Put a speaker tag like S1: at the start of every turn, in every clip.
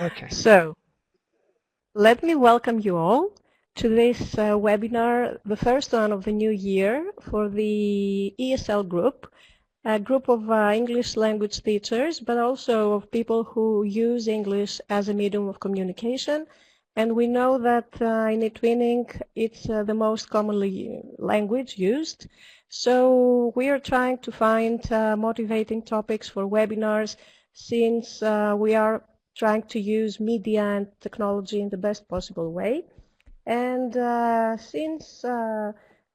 S1: Okay.
S2: So, let me welcome you all to this webinar, the first one of the new year for the ESL group, a group of English language teachers, but also of people who use English as a medium of communication. And we know that in eTwinning, it's the most commonly language used. So we are trying to find motivating topics for webinars since we are trying to use media and technology in the best possible way. And since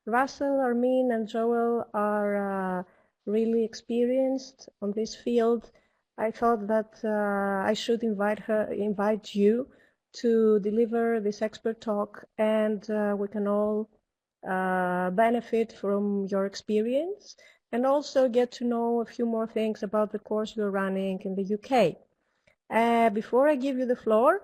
S2: Russell, Armin, and Joel are really experienced on this field, I thought that I should invite you to deliver this expert talk, and we can all benefit from your experience and also get to know a few more things about the course you're running in the UK. Before I give you the floor,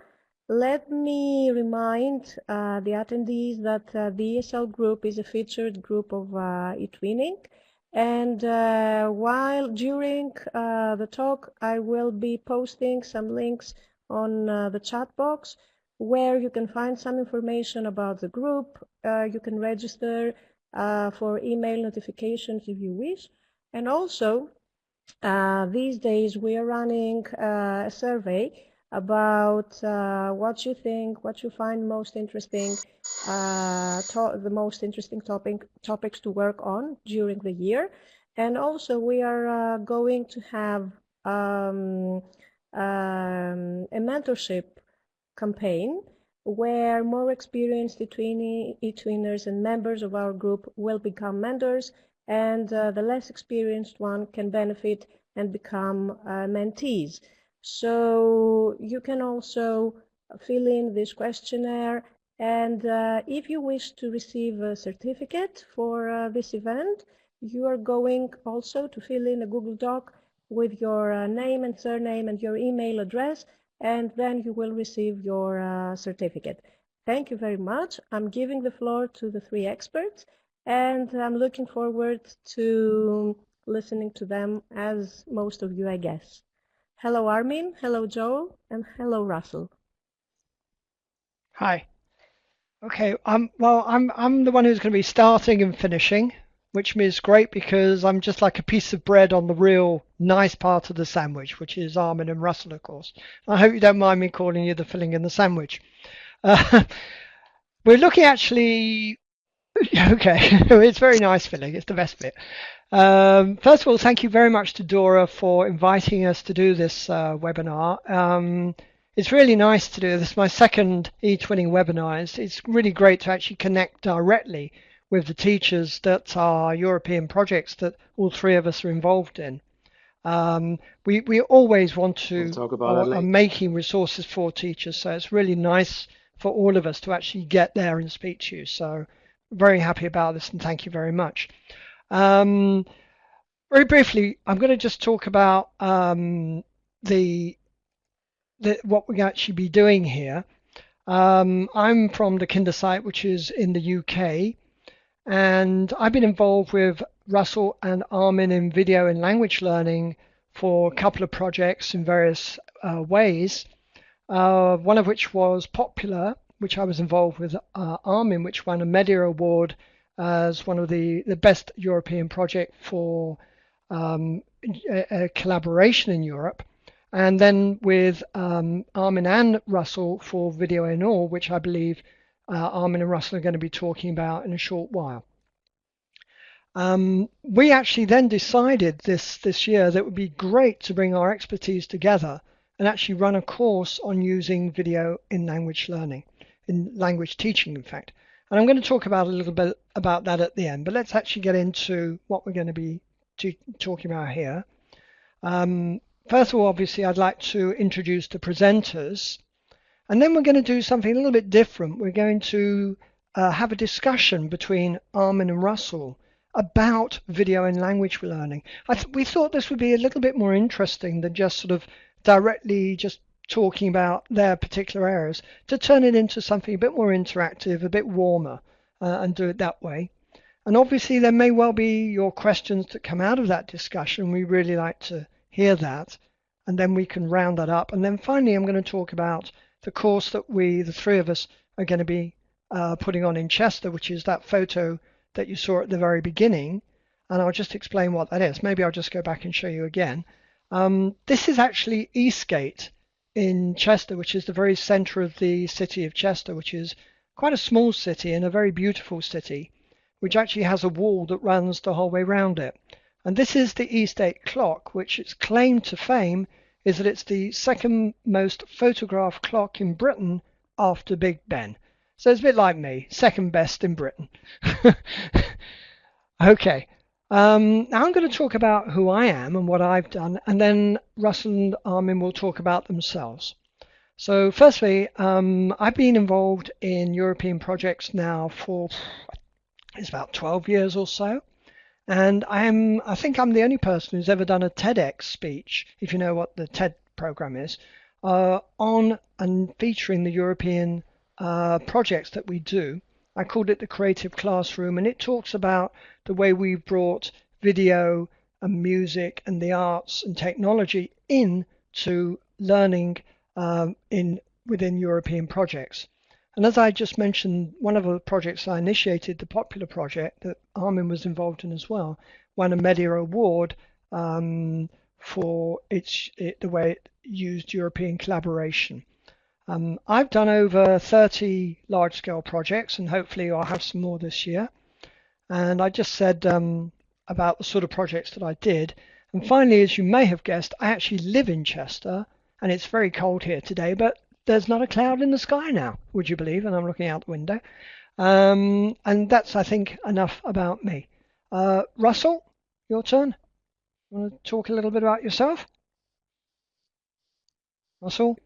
S2: let me remind the attendees that the ESL group is a featured group of eTwinning. And while during the talk, I will be posting some links on the chat box where you can find some information about the group. You can register for email notifications if you wish. And also, these days we are running a survey about what you think, what you find most interesting, the most interesting topics to work on during the year. And also we are going to have a mentorship campaign where more experienced eTwinners and members of our group will become mentors, and the less experienced one can benefit and become mentees. So you can also fill in this questionnaire, and if you wish to receive a certificate for this event, you are going also to fill in a Google Doc with your name and surname and your email address, and then you will receive your certificate. Thank you very much. I'm giving the floor to the three experts, and I'm looking forward to listening to them, as most of you, I guess. Hello, Armin. Hello, Joel. And hello, Russell.
S1: Hi. Okay. I'm the one who's going to be starting and finishing, which is great because I'm just like a piece of bread on the real nice part of the sandwich, which is Armin and Russell, of course. I hope you don't mind me calling you the filling in the sandwich. Uh, we're looking actually. Okay, it's very nice filling. It's the best bit. First of all, thank you very much to Dora for inviting us to do this webinar. It's really nice to do this. My second eTwinning webinar. It's really great to actually connect directly with the teachers that are European projects that all three of us are involved in. We always want to are making resources for teachers, so it's really nice for all of us to actually get there and speak to you. So very happy about this, and thank you very much. Very briefly, I'm going to just talk about the what we're going to actually be doing here. I'm from the Kindersite, which is in the UK, and I've been involved with Russell and Armin in video and language learning for a couple of projects in various ways. One of which was Popular, which I was involved with Armin, which won a Media Award as one of the best European project for a collaboration in Europe. And then with Armin and Russell for Video in All, which I believe Armin and Russell are going to be talking about in a short while. We actually then decided this year that it would be great to bring our expertise together and actually run a course on using video in language learning, in language teaching, in fact. And I'm going to talk about a little bit about that at the end, but let's actually get into what we're going to be talking about here. First of all, obviously, I'd like to introduce the presenters, and then we're going to do something a little bit different. We're going to have a discussion between Armin and Russell about video and language learning. We thought this would be a little bit more interesting than just sort of directly just talking about their particular areas, to turn it into something a bit more interactive, a bit warmer, and do it that way. And obviously there may well be your questions that come out of that discussion. We really like to hear that. and then we can round that up. And then finally, I'm going to talk about the course that the three of us, are going to be putting on in Chester, which is that photo that you saw at the very beginning. And I'll just explain what that is. Maybe I'll just go back and show you again. This is actually Eastgate in Chester, which is the very center of the city of Chester, which is quite a small city and a very beautiful city, which actually has a wall that runs the whole way around it. And this is the Eastgate clock, which its claim to fame is that it's the second most photographed clock in Britain after Big Ben. So it's a bit like me, second best in Britain. Okay. Now I'm going to talk about who I am and what I've done, and then Russell and Armin will talk about themselves. So firstly, I've been involved in European projects now for it's about 12 years or so. And I think I'm the only person who's ever done a TEDx speech, if you know what the TED program is, on and featuring the European projects that we do. I called it the Creative Classroom, and it talks about the way we've brought video and music and the arts and technology into learning within European projects. And as I just mentioned, one of the projects I initiated, the Popular project that Armin was involved in as well, won a Media Award for the way it used European collaboration. I've done over 30 large-scale projects, and hopefully I'll have some more this year. And I just said about the sort of projects that I did. And finally, as you may have guessed, I actually live in Chester, and it's very cold here today, but there's not a cloud in the sky now, would you believe? And I'm looking out the window. And that's, I think, enough about me. Russell, your turn. You want to talk a little bit about yourself? Russell?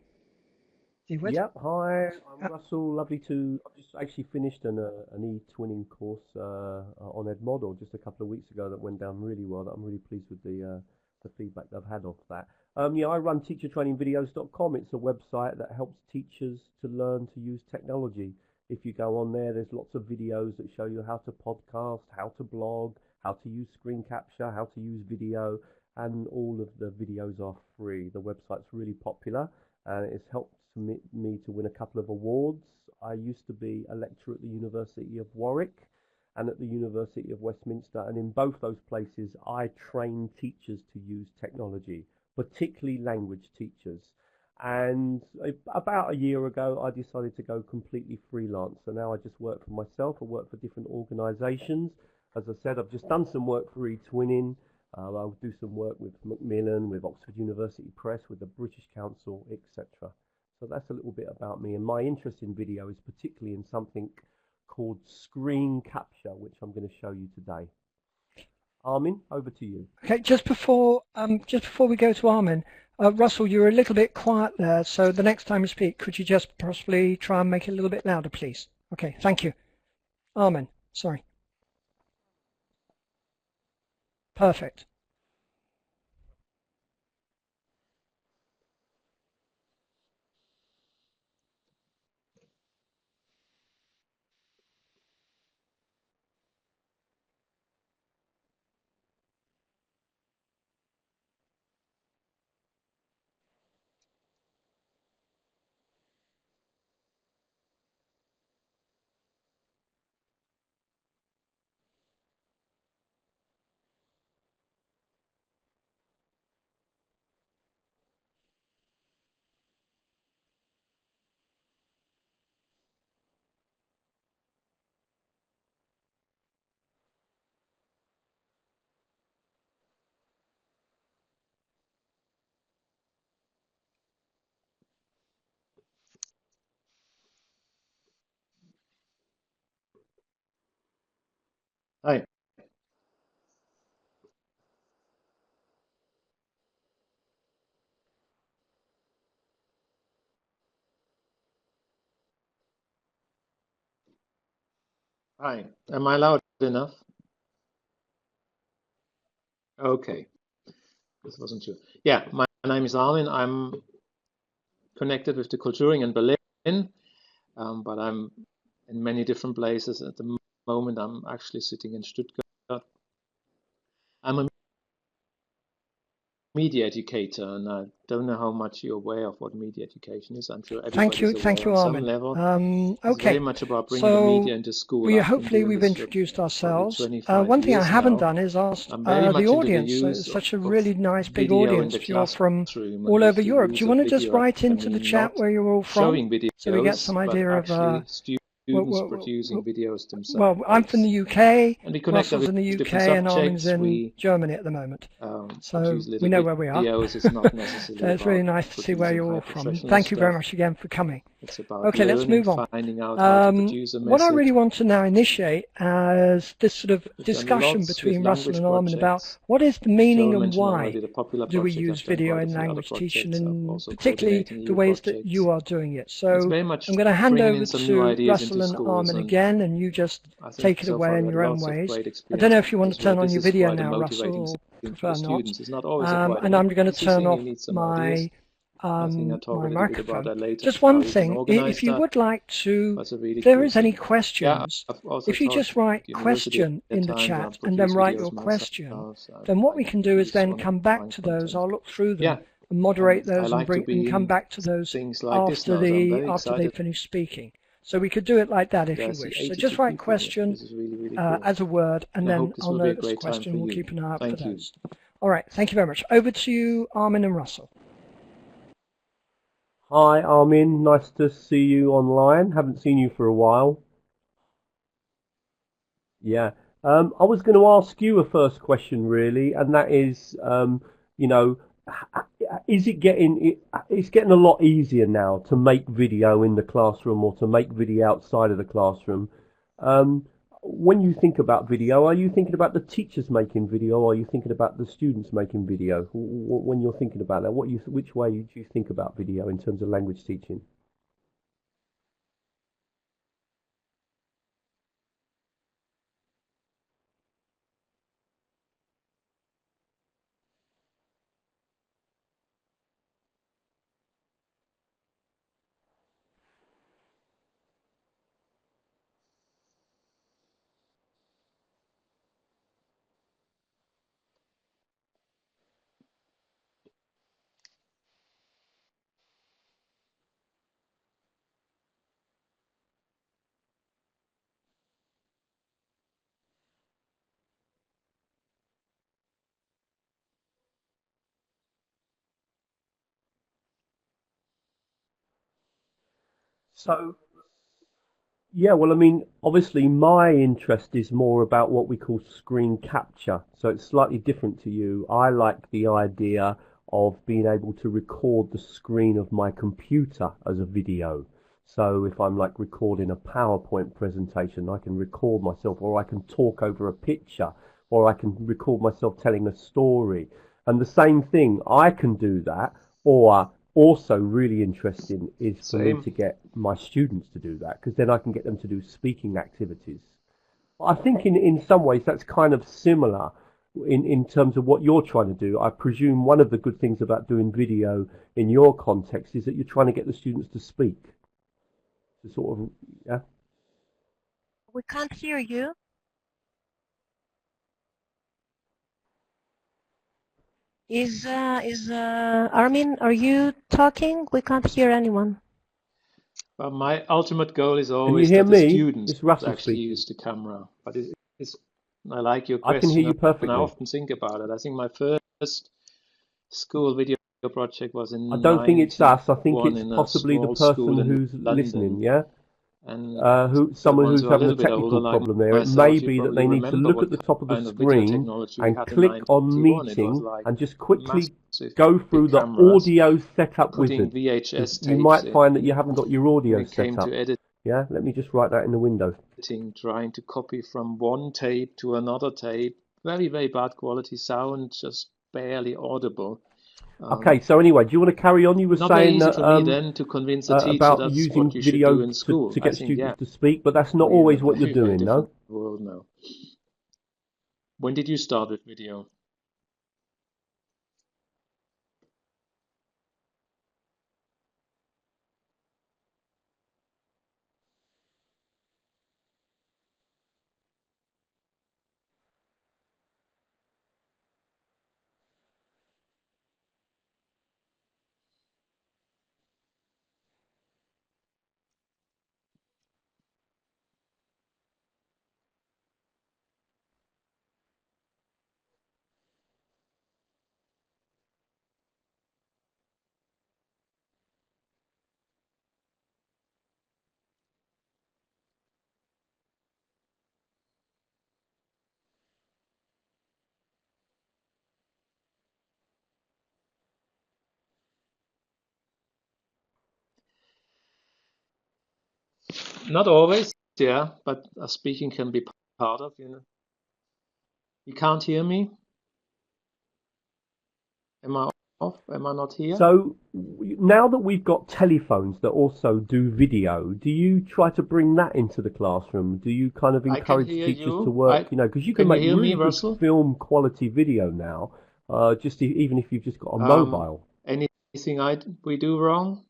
S3: Yep, hi, I'm
S1: Uh,
S3: Russell. Lovely to. I've just actually finished an e-twinning course on Edmodel just a couple of weeks ago that went down really well. That I'm really pleased with the feedback that I've had off that. Yeah, I run teachertrainingvideos.com. It's a website that helps teachers to learn to use technology. If you go on there, there's lots of videos that show you how to podcast, how to blog, how to use screen capture, how to use video, and all of the videos are free. The website's really popular and it's helped me to win a couple of awards. I used to be a lecturer at the University of Warwick and at the University of Westminster, and in both those places I train teachers to use technology, particularly language teachers. And about a year ago I decided to go completely freelance, so now I just work for myself. I work for different organisations. As I said, I've just done some work for eTwinning. I'll do some work with Macmillan, with Oxford University Press, with the British Council, etc. So that's a little bit about me, and my interest in video is particularly in something called screen capture, which I'm going to show you today. Armin, over to you.
S1: Okay, just before we go to Armin, Russell, you were a little bit quiet there, so the next time you speak, could you just possibly try and make it a little bit louder, please? Okay, thank you. Armin, sorry. Perfect.
S4: Hi. Hi. Am I loud enough? Okay. This wasn't sure. Yeah, my name is Armin. I'm connected with the Kulturing in Berlin, but I'm in many different places. At the moment, I'm actually sitting in Stuttgart. I'm a media educator, and I don't know how much you're aware of what media education is. I'm sure everybody's
S1: Thank
S4: aware
S1: you,
S4: on some
S1: Armin.
S4: level. It's very
S1: Okay,
S4: much about bringing the
S1: so
S4: media into school. I've been
S1: hopefully
S4: doing
S1: we've
S4: this for
S1: introduced
S4: probably
S1: ourselves.
S4: 25
S1: One thing I
S4: years
S1: haven't
S4: now.
S1: done is asked
S4: I'm very
S1: the
S4: much into the
S1: audience. So it's
S4: use
S1: such a
S4: of
S1: really nice big
S4: video in
S1: audience.
S4: the
S1: If you're from
S4: classroom, and
S1: all over
S4: with the
S1: Europe, do
S4: use
S1: you
S4: of
S1: want to just
S4: video.
S1: write
S4: I
S1: into the
S4: mean,
S1: chat
S4: not
S1: where you're all from,
S4: showing
S1: so we get
S4: videos,
S1: some
S4: but
S1: idea of
S4: actually
S1: well,
S4: students producing videos
S1: well, I'm from
S4: themselves.
S1: the UK,
S4: And we connect them
S1: Russell's
S4: with
S1: in the
S4: different
S1: UK, and Armin's
S4: subjects.
S1: in
S4: We
S1: Germany at the moment. So
S4: produce little
S1: we know where we are.
S4: videos. It's not
S1: So
S4: necessarily
S1: it's really
S4: about
S1: nice to see where
S4: producing
S1: you're
S4: high
S1: all from.
S4: professional
S1: Thank you very
S4: stuff.
S1: much again for coming.
S4: It's about
S1: Okay, let's
S4: learning,
S1: move on.
S4: finding out how to produce a
S1: What I really
S4: message.
S1: want to now initiate as this sort of
S4: We've done
S1: discussion
S4: lots with
S1: between Russell
S4: language
S1: and Armin about
S4: projects.
S1: what is the meaning
S4: Joan
S1: and
S4: mentioned
S1: why
S4: already the popular
S1: do we
S4: project.
S1: use
S4: I've done
S1: video
S4: quite a
S1: in
S4: few other
S1: language teaching,
S4: projects. I'm
S1: and
S4: also
S1: particularly
S4: coordinating
S1: the
S4: EU
S1: ways that
S4: projects.
S1: you are doing it.
S4: It's
S1: So
S4: very
S1: I'm
S4: much
S1: going to hand
S4: bringing
S1: over
S4: in some new
S1: to
S4: ideas into
S1: Russell and
S4: schools,
S1: Armin
S4: and
S1: again, and you just
S4: I think
S1: take it
S4: so far
S1: away
S4: we
S1: in
S4: had
S1: your own
S4: lots of
S1: ways.
S4: great
S1: I don't
S4: experience
S1: know
S4: with
S1: if you want to
S4: this. Well,
S1: turn on
S4: this
S1: your
S4: is
S1: video
S4: quite a
S1: now, Russell,
S4: motivating
S1: or
S4: thing for the
S1: prefer not.
S4: students. It's not always a quite
S1: And
S4: an
S1: I'm going to
S4: easy
S1: turn
S4: thing. You
S1: off
S4: need some ideas.
S1: my
S4: I think I'll talk
S1: my
S4: a little bit about
S1: microphone.
S4: that later,
S1: Just
S4: how
S1: one
S4: you can
S1: thing,
S4: organize
S1: if you
S4: that.
S1: would like to,
S4: That's a really
S1: if there
S4: cool
S1: is any
S4: thing. Yeah,
S1: questions,
S4: I've also
S1: if you
S4: taught
S1: just write
S4: at university
S1: question
S4: at
S1: in
S4: the
S1: the
S4: time where I
S1: chat and then
S4: produced
S1: write
S4: videos
S1: your question,
S4: myself. So
S1: then what
S4: I
S1: we can do is
S4: use
S1: then
S4: one of
S1: come back
S4: my
S1: to those.
S4: content.
S1: I'll look through them
S4: Yeah,
S1: and
S4: and
S1: moderate
S4: I
S1: those and
S4: like to
S1: bring and
S4: be
S1: come
S4: in
S1: back to those
S4: things like this now, so I'm very
S1: after they
S4: excited.
S1: finish speaking. So we could do it like that if
S4: I
S1: you
S4: see
S1: wish. So
S4: 82
S1: just write
S4: people here.
S1: question
S4: This is really, really cool.
S1: as a word, and
S4: And I
S1: then
S4: hope this
S1: I'll
S4: will be a
S1: notice
S4: great time
S1: question.
S4: for
S1: We'll
S4: you.
S1: keep an eye out for
S4: Thank you.
S1: those. All right, thank you very much. Over to you, Armin and Russell.
S3: Hi, Armin. Nice to see you online. Haven't seen you for a while. Yeah. I was going to ask you a first question, really, and that is, you know, is it it's getting a lot easier now to make video in the classroom or to make video outside of the classroom. Um, when you think about video, are you thinking about the teachers making video, or are you thinking about the students making video? When you're thinking about that, which way do you think about video in terms of language teaching? So, yeah, well, I mean, obviously, my interest is more about what we call screen capture. So it's slightly different to you. I like the idea of being able to record the screen of my computer as a video. So if I'm like recording a PowerPoint presentation, I can record myself, or I can talk over a picture, or I can record myself telling a story. And the same thing, I can do that, or also really interesting is for me
S4: Same.
S3: to get my students to do that, because then I can get them to do speaking activities. I think in some ways that's kind of similar in terms of what you're trying to do. I presume one of the good things about doing video in your context is that you're trying to get the students to speak. To sort of, yeah.
S2: We can't hear you. Is Armin, are you talking? We can't hear anyone.
S4: But my ultimate goal is
S3: Can you
S4: always
S3: hear
S4: that the
S3: me?
S4: students
S3: It's Russell
S4: actually
S3: speaking.
S4: use the camera. But I like your
S3: I can hear
S4: question,
S3: you
S4: and I
S3: perfectly.
S4: often think about it. I think my first school video project was
S3: I
S4: in
S3: don't think it's us. I think
S4: 91
S3: it's
S4: in a
S3: possibly the
S4: small school
S3: person
S4: in
S3: who's listening,
S4: London.
S3: yeah?
S4: And the
S3: Someone
S4: ones
S3: who's
S4: who are a
S3: having a
S4: little bit older,
S3: technical
S4: like
S3: problem there. It may
S4: myself, you
S3: be that
S4: probably
S3: they need to
S4: remember
S3: look
S4: what
S3: at the top of the
S4: kind of video
S3: screen
S4: technology we
S3: and
S4: had in
S3: click on
S4: 91. It was
S3: meeting
S4: like
S3: and just quickly
S4: massive
S3: go
S4: big
S3: through the
S4: cameras
S3: audio setup
S4: putting
S3: wizard. Because
S4: VHS
S3: you
S4: tapes
S3: might
S4: in.
S3: find that you haven't got your
S4: When
S3: audio
S4: it
S3: set
S4: came to
S3: up. Yeah, let me just write that in the window.
S4: editing, trying to copy from one tape to another tape, very, very bad quality sound, just barely audible.
S3: Okay, so anyway, do you want to carry on? You were
S4: Not very
S3: saying
S4: easy
S3: that
S4: for me then to convince a teacher
S3: about
S4: that's
S3: using
S4: what you should
S3: video
S4: do in
S3: to
S4: school. I
S3: get
S4: think,
S3: students
S4: yeah,
S3: to speak, but that's not
S4: we're in a
S3: always what you're
S4: very, very
S3: doing,
S4: different
S3: no?
S4: world now. When did you start with video? Not always, yeah, but speaking can be part of, you know. You can't hear me? Am I off? Am I not here?
S3: So now that we've got telephones that also do video, do you try to bring that into the classroom? Do you kind of
S4: I can
S3: encourage
S4: hear
S3: teachers to
S4: you.
S3: work, you know, because you can
S4: Can you
S3: make
S4: hear me,
S3: really good
S4: Russell?
S3: film quality video now, even if you've just got a
S4: Um,
S3: mobile.
S4: anything we do wrong?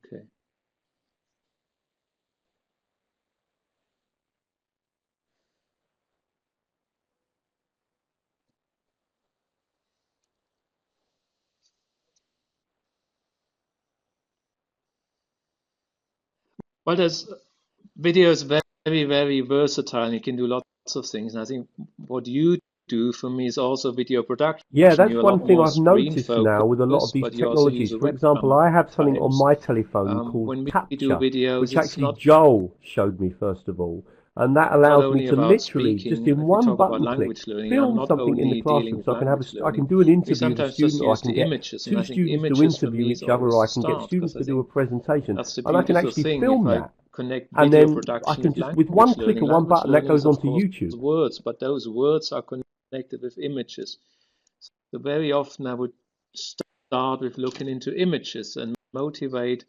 S4: Okay. Well, there's video is very, very versatile. You can do lots of things. And I think what you do for me is also video production.
S3: Yeah, that's
S4: You're a
S3: one
S4: lot
S3: thing
S4: more
S3: I've
S4: screen
S3: noticed now with a lot of
S4: focused,
S3: these
S4: but you also use
S3: technologies.
S4: a
S3: For example,
S4: webcam
S3: I have
S4: at
S3: something on
S4: times.
S3: my telephone called
S4: When we do
S3: Capture,
S4: videos,
S3: which
S4: it's
S3: actually
S4: not
S3: Joel showed me first of all. And that
S4: not
S3: allows me
S4: only
S3: to
S4: about
S3: literally, just
S4: speaking.
S3: in
S4: If we
S3: one
S4: talk about
S3: button click,
S4: language learning, I'm
S3: film
S4: not
S3: something in the
S4: only dealing
S3: classroom.
S4: with
S3: So I can
S4: language
S3: I can
S4: learning.
S3: do an
S4: We
S3: interview with a
S4: sometimes just
S3: student, or I
S4: use
S3: can
S4: the
S3: get
S4: images, and
S3: two
S4: I think
S3: students to
S4: images for
S3: interview
S4: me is
S3: each other, or
S4: always
S3: I
S4: the
S3: can get
S4: start,
S3: students
S4: because I
S3: to do a
S4: think
S3: presentation,
S4: that's the
S3: and I can
S4: beautiful
S3: actually
S4: thing. If
S3: film
S4: I
S3: that.
S4: connect
S3: And
S4: video
S3: then I
S4: production
S3: can
S4: with
S3: just, with one click of one
S4: language
S3: button, that
S4: learning
S3: goes
S4: is of
S3: onto
S4: course
S3: YouTube.
S4: words, but those words are connected with images. So very often I would start with looking into images and motivate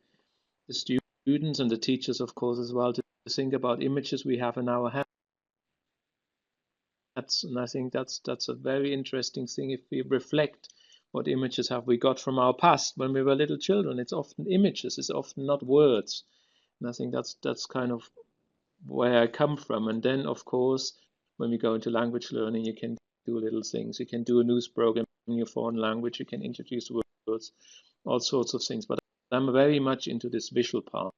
S4: the students and the teachers, of course, as well, to think about images we have in our heads. And I think that's a very interesting thing. If we reflect, what images have we got from our past when we were little children? It's often images. It's often not words. And I think that's kind of where I come from. And then, of course, when we go into language learning, you can do little things. You can do a news program in your foreign language. You can introduce words, all sorts of things. But I'm very much into this visual part.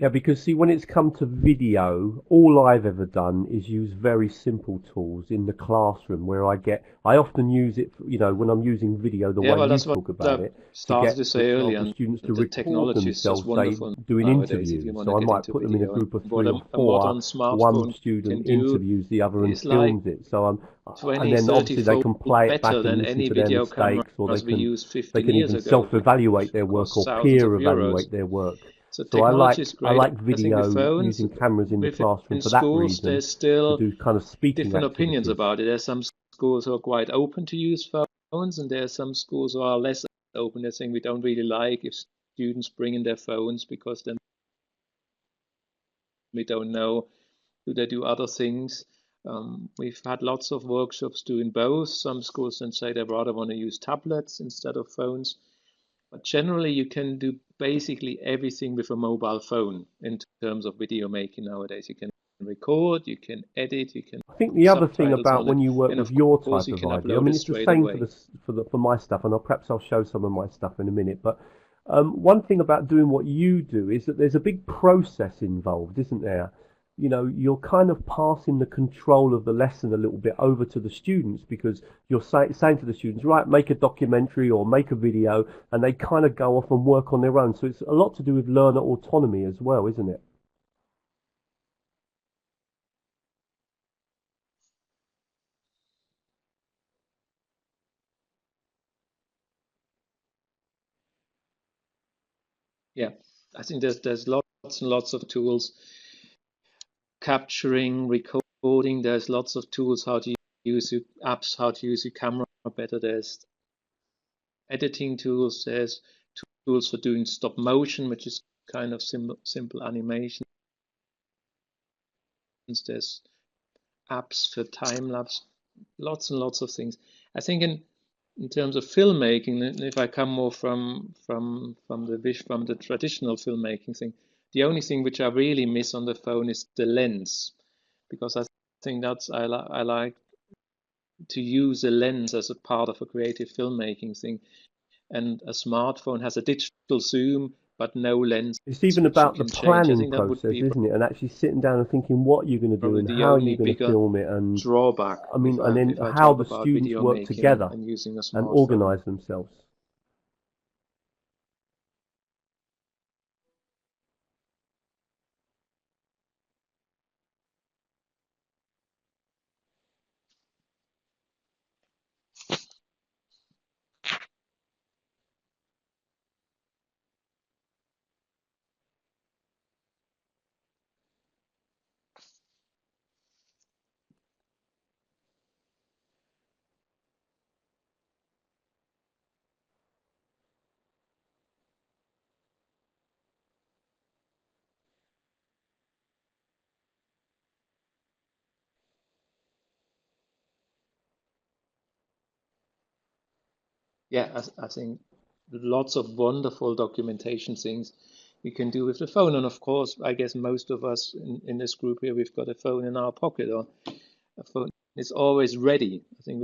S3: Yeah, because see, when it's come to video, all I've ever done is use very simple tools in the classroom where I often use it, you know, when I'm using video the
S4: Yeah,
S3: way
S4: well,
S3: you
S4: that's what
S3: talk about
S4: I
S3: it, to
S4: started
S3: get,
S4: to
S3: for
S4: say earlier.
S3: example,
S4: And
S3: students to
S4: the
S3: record
S4: technology is just
S3: themselves, say,
S4: wonderful
S3: doing
S4: nowadays if you
S3: interviews.
S4: want to
S3: So I
S4: get
S3: might
S4: into
S3: put them in a
S4: video. And
S3: group of
S4: what
S3: three or
S4: a
S3: four.
S4: modern
S3: One
S4: smartphone
S3: student
S4: can do
S3: interviews the other and
S4: is like
S3: films it. So and
S4: 20,
S3: then
S4: 30
S3: obviously they
S4: fold
S3: can play it
S4: better
S3: back and
S4: than
S3: listen
S4: any
S3: to their
S4: video
S3: mistakes, or
S4: cameras we used
S3: they
S4: 15
S3: can
S4: years
S3: even
S4: ago, which
S3: self-evaluate their work
S4: cost
S3: or
S4: thousands of
S3: peer
S4: euros.
S3: evaluate their work.
S4: So
S3: So
S4: technology is
S3: I
S4: great.
S3: like
S4: I think with
S3: video
S4: phones,
S3: using cameras in the classroom
S4: within
S3: for that
S4: schools,
S3: reason,
S4: there's
S3: to
S4: still
S3: do kind of speaking
S4: different opinions
S3: activities.
S4: about it. There's some schools who are quite open to use phones, and there are some schools who are less open. They're saying we don't really like if students bring in their phones, because then we don't know, do they do other things. We've had lots of workshops doing both. Some schools then say they rather want to use tablets instead of phones. But generally, you can do basically everything with a mobile phone in terms of video making nowadays. You can record, you can edit, you can
S3: I think the other thing
S4: subtitles
S3: about
S4: on it,
S3: when you work
S4: and
S3: with
S4: of
S3: your
S4: course,
S3: type
S4: you
S3: of
S4: can
S3: idea, I
S4: upload
S3: mean,
S4: it
S3: it's the
S4: straight
S3: same
S4: away.
S3: for my stuff, and perhaps I'll show some of my stuff in a minute. But one thing about doing what you do is that there's a big process involved, isn't there? You know, you're kind of passing the control of the lesson a little bit over to the students, because you're saying to the students, right, make a documentary or make a video, and they kind of go off and work on their own. So it's a lot to do with learner autonomy as well, isn't it?
S4: Yeah, I think there's lots and lots of tools, capturing, recording. There's lots of tools how to use your apps, how to use your camera better. There's editing tools. There's tools for doing stop motion, which is kind of simple animations. There's apps for time lapse, lots and lots of things. I think in terms of filmmaking, and if I come more from the traditional filmmaking thing, the only thing which I really miss on the phone is the lens, because I think I like to use a lens as a part of a creative filmmaking thing. And a smartphone has a digital zoom, but no lens,
S3: It's even
S4: which you
S3: about the
S4: can change. I
S3: planning
S4: think that would
S3: process,
S4: be
S3: isn't it? And actually sitting down and thinking what you're going to do
S4: probably
S3: and
S4: the
S3: how you're
S4: only
S3: going to
S4: bigger
S3: film it, and
S4: drawback
S3: I mean, and then
S4: if I
S3: how
S4: talk
S3: the
S4: about
S3: students
S4: video
S3: work
S4: making
S3: together
S4: and using a
S3: and
S4: smartphone.
S3: organize themselves.
S4: Yeah, I think lots of wonderful documentation things you can do with the phone. And of course, I guess most of us in this group here, we've got a phone in our pocket, or a phone is always ready. I think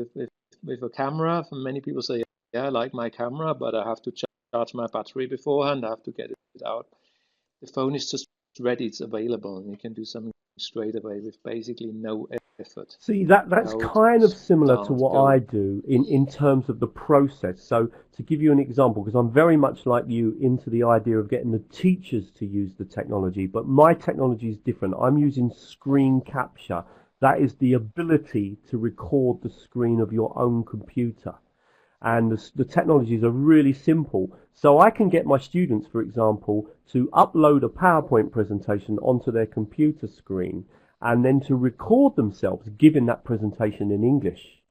S4: with a camera, many people say, yeah, I like my camera, but I have to charge my battery beforehand. I have to get it out. The phone is just ready, it's available, and you can do something straight away with basically no effort.
S3: See, that's
S4: Code,
S3: kind of similar to
S4: start,
S3: what
S4: go.
S3: I do in terms of the process. So to give you an example, because I'm very much like you into the idea of getting the teachers to use the technology, but my technology is different. I'm using screen capture. That is the ability to record the screen of your own computer. And the technologies are really simple. So I can get my students, for example, to upload a PowerPoint presentation onto their computer screen and then to record themselves giving that presentation in English.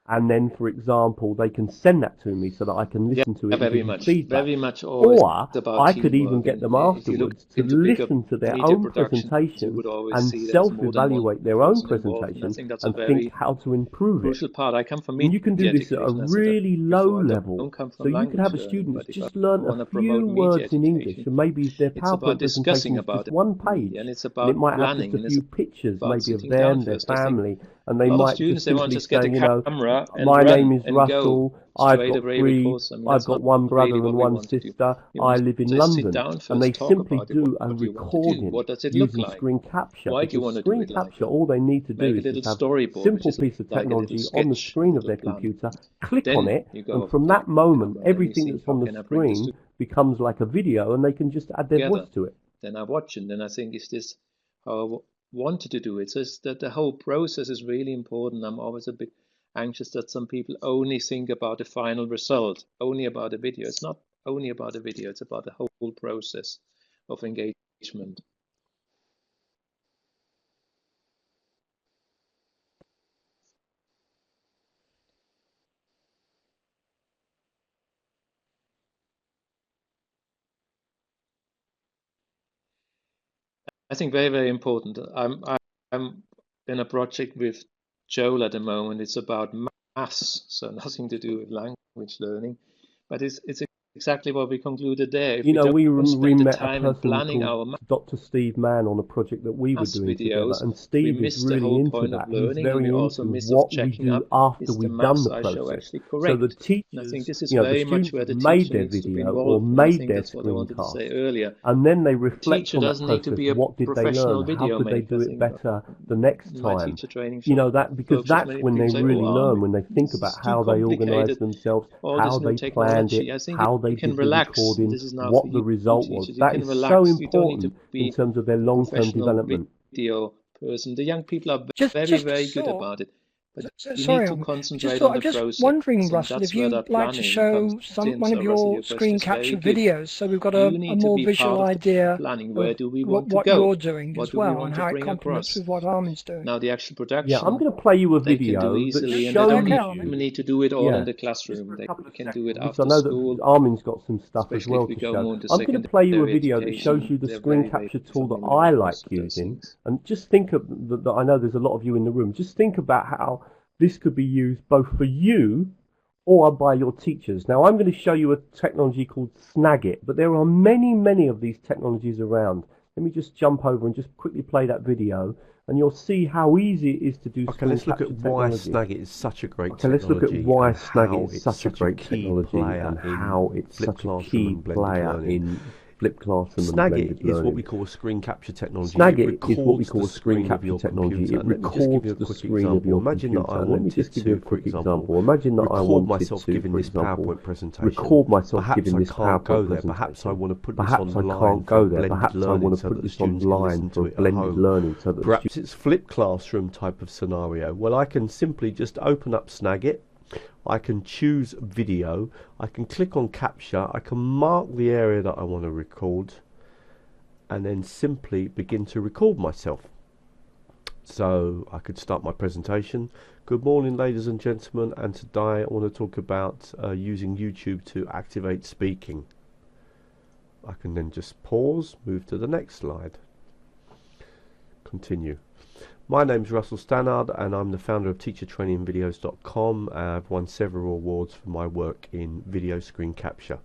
S3: And then, for example, they can send that to me so that I can
S4: Yeah,
S3: listen to it and give them
S4: very
S3: feedback.
S4: much always
S3: Or
S4: about
S3: I could even
S4: teamwork.
S3: get
S4: And
S3: them
S4: if you look
S3: afterwards to
S4: into bigger
S3: listen to their
S4: media
S3: own
S4: productions, you
S3: presentations
S4: would always
S3: and
S4: see there's more than one
S3: self-evaluate their own
S4: person involved. And I
S3: presentation
S4: think that's a
S3: and think
S4: very
S3: how to improve it.
S4: crucial part. I come from
S3: And you can do
S4: media
S3: this at a
S4: education. I said that
S3: really low
S4: before. I
S3: level.
S4: don't come
S3: So
S4: from
S3: you could
S4: language
S3: have a
S4: learning,
S3: student
S4: but
S3: that's
S4: if I
S3: just learned a
S4: want to
S3: few
S4: promote media
S3: words in English,
S4: education,
S3: and maybe their
S4: it's about
S3: PowerPoint presentation
S4: discussing
S3: is just
S4: about it.
S3: one
S4: And
S3: page,
S4: it's
S3: and it
S4: about
S3: might have just
S4: planning,
S3: a
S4: and it's
S3: few pictures,
S4: about
S3: maybe of
S4: sitting down
S3: them, their
S4: first. I think
S3: family, and
S4: a
S3: they
S4: lot of
S3: might
S4: students,
S3: just
S4: they want to
S3: simply
S4: just get
S3: say,
S4: a
S3: you know,
S4: camera and
S3: my name
S4: run
S3: is
S4: and go
S3: Russell, I've
S4: straight
S3: got
S4: away
S3: three,
S4: because, I mean,
S3: I've
S4: that's
S3: got
S4: not
S3: one
S4: really
S3: brother
S4: what
S3: and
S4: we
S3: one
S4: want to do.
S3: sister,
S4: You
S3: I
S4: want
S3: live in
S4: to sit
S3: London,
S4: down
S3: and they
S4: first, talk
S3: simply
S4: about it.
S3: do a
S4: What do you want to do?
S3: recording
S4: What does it look
S3: using
S4: like?
S3: screen capture,
S4: Why do you
S3: because
S4: want to do
S3: screen
S4: it like
S3: capture,
S4: that?
S3: all they need to do
S4: Make a
S3: is
S4: little
S3: just have
S4: storyboard, which
S3: simple
S4: is
S3: piece of
S4: like a little
S3: technology on the
S4: sketch, a
S3: screen of
S4: little
S3: their
S4: plan.
S3: computer, click on
S4: Then
S3: it,
S4: you
S3: and
S4: go,
S3: from
S4: okay,
S3: that moment,
S4: camera. Then you
S3: everything
S4: think,
S3: that's
S4: how
S3: on the
S4: can I bring this
S3: screen becomes like a video, and they can just add their voice
S4: together?
S3: to it.
S4: Then I watch, and then I think, is this how I wanted to do it? So it's that the whole process is really important. I'm always a bit anxious that some people only think about the final result, only about the video. It's not only about the video, it's about the whole process of engagement. I think very important. I'm in a project with Joel at the moment. It's about maths, so nothing to do with language learning, but it's exactly what we concluded there. If
S3: You
S4: we
S3: know,
S4: don't
S3: we
S4: spend the
S3: met a
S4: time in
S3: person
S4: planning
S3: called
S4: our
S3: Dr. Steve Mann on a project that we were
S4: maths
S3: doing together,
S4: videos,
S3: and
S4: we
S3: Steve is
S4: miss the
S3: really
S4: whole
S3: into
S4: point of
S3: that. He's
S4: learning, and we
S3: very
S4: also
S3: into
S4: miss of
S3: what we
S4: checking
S3: do
S4: up,
S3: after
S4: is the
S3: we've done
S4: maths
S3: the
S4: I show
S3: process.
S4: actually
S3: So the
S4: correct? And I think
S3: teachers,
S4: this is
S3: you know, the
S4: very much
S3: students
S4: where
S3: have
S4: the
S3: made
S4: teacher
S3: their
S4: needs to be
S3: video or
S4: involved, and I
S3: made
S4: think
S3: their
S4: that's what I wanted to say
S3: screencast,
S4: earlier.
S3: and then they reflect
S4: Teacher
S3: on that
S4: doesn't need to
S3: process.
S4: be a
S3: What did they
S4: professional
S3: learn? How
S4: video
S3: could they
S4: maker.
S3: do
S4: I
S3: it
S4: think
S3: better the next
S4: in my
S3: time?
S4: teacher training
S3: You know, that because
S4: workshops,
S3: that's
S4: many
S3: when
S4: people
S3: they
S4: say,
S3: really
S4: "Oh,
S3: learn,
S4: Armin,
S3: when they think
S4: this
S3: about
S4: is too
S3: how they organized
S4: complicated.
S3: themselves,
S4: All
S3: how
S4: this new
S3: they planned it,
S4: technology." I think
S3: how
S4: you
S3: they
S4: can
S3: did the
S4: relax.
S3: recording,
S4: This is now for
S3: what the
S4: you
S3: result was.
S4: teachers. You
S3: That
S4: can
S3: is so
S4: relax. You don't need to
S3: important in
S4: be
S3: terms of their
S4: a
S3: long-term
S4: professional
S3: development.
S4: video person. The young people are very,
S1: Just a
S4: very good
S1: thought.
S4: about it, but you need
S1: Sorry,
S4: to
S1: I just
S4: concentrate
S1: thought.
S4: on
S1: I'm
S4: the
S1: just
S4: process,
S1: wondering,
S4: and
S1: Russell, if
S4: that's where
S1: you'd
S4: that
S1: like to
S4: planning comes
S1: show
S4: in.
S1: one of
S4: So, Russell,
S1: your
S4: your question
S1: screen
S4: is very
S1: capture
S4: good.
S1: videos, so we've got
S4: You
S1: a
S4: need to
S1: more
S4: be part
S1: visual
S4: of the
S1: idea
S4: planning. Where
S1: of
S4: do we want to
S1: what
S4: go?
S1: you're doing
S4: What
S1: as
S4: do we
S1: well, and
S4: want to
S1: how it
S4: bring
S1: complements
S4: across?
S1: with what Armin's doing.
S4: Now, the actual
S3: Yeah, I'm
S4: production,
S3: going to play you a
S4: they can do
S3: video that
S4: easily, and they
S3: shows
S1: Okay,
S4: don't
S1: Armin.
S3: you,
S4: need to do it all in
S3: yeah,
S4: the
S3: just for
S4: classroom.
S3: a
S4: They
S3: couple of
S4: can do it
S3: seconds, because I
S4: after
S3: know that
S4: school,
S3: Armin's got some stuff as
S4: especially
S3: well
S4: if we
S3: to
S4: go
S3: show.
S4: more into
S3: I'm going to play you a
S4: secondary
S3: video that shows
S4: education.
S3: you the
S4: They're
S3: screen
S4: very, very
S3: capture tool that
S4: familiar
S3: I
S4: with
S3: like
S4: most of those
S3: using.
S4: things.
S3: And just think of that, I know there's a lot of you in the room. Just think about how this could be used both for you or by your teachers. Now, I'm going to show you a technology called Snagit, but there are many, many of these technologies around. Let me just jump over and just quickly play that video. and you'll see how easy it is to do
S5: Okay,
S3: screen
S5: let's look
S3: capture
S5: at why
S3: technology.
S5: Snagit is such a great
S3: Okay, let's look at
S5: technology
S3: why
S5: and how
S3: Snagit is
S5: it's
S3: such a
S5: such a
S3: great
S5: key
S3: technology
S5: player
S3: and
S5: in
S3: how it's
S5: flipped
S3: such a
S5: classroom
S3: key
S5: and blended
S3: player
S5: learning.
S3: in flipped classroom and
S5: Snagit
S3: blended
S5: is what we
S3: learning.
S5: call a screen capture technology. It
S3: Snagit is what we
S5: records
S3: call
S5: the
S3: a screen
S5: screen of
S3: capture
S5: your
S3: technology.
S5: computer.
S3: It
S5: And let me just give you
S3: records
S5: a
S3: the
S5: quick
S3: screen of
S5: example.
S3: your
S5: Imagine that
S3: computer.
S5: I
S3: And let me just
S5: wanted
S3: give you a
S5: to, for
S3: quick
S5: example,
S3: example. Imagine that I
S5: record
S3: wanted
S5: myself
S3: to,
S5: giving
S3: for
S5: this
S3: example,
S5: PowerPoint presentation.
S3: record myself
S5: Perhaps
S3: giving
S5: I
S3: this
S5: can't go
S3: PowerPoint
S5: there. Perhaps I
S3: presentation.
S5: want to put this
S3: Perhaps I
S5: online
S3: can't
S5: for
S3: go there.
S5: blended
S3: Perhaps I
S5: learning
S3: want to
S5: so
S3: put
S5: that the
S3: this
S5: students can
S3: online
S5: listen
S3: for
S5: to it at
S3: blended
S5: home.
S3: learning so that the
S5: Perhaps it's flipped classroom type of scenario. Well, I can simply just open up Snagit. I can choose video. I can click on capture. I can mark the area that I want to record and then simply begin to record myself. So I could start my presentation. Good morning, ladies and gentlemen, and today I want to talk about using YouTube to activate speaking. I can then just pause, move to the next slide, continue. My name's Russell Stannard and I'm the founder of teachertrainingvideos.com. I've won several awards for my work in video screen capture.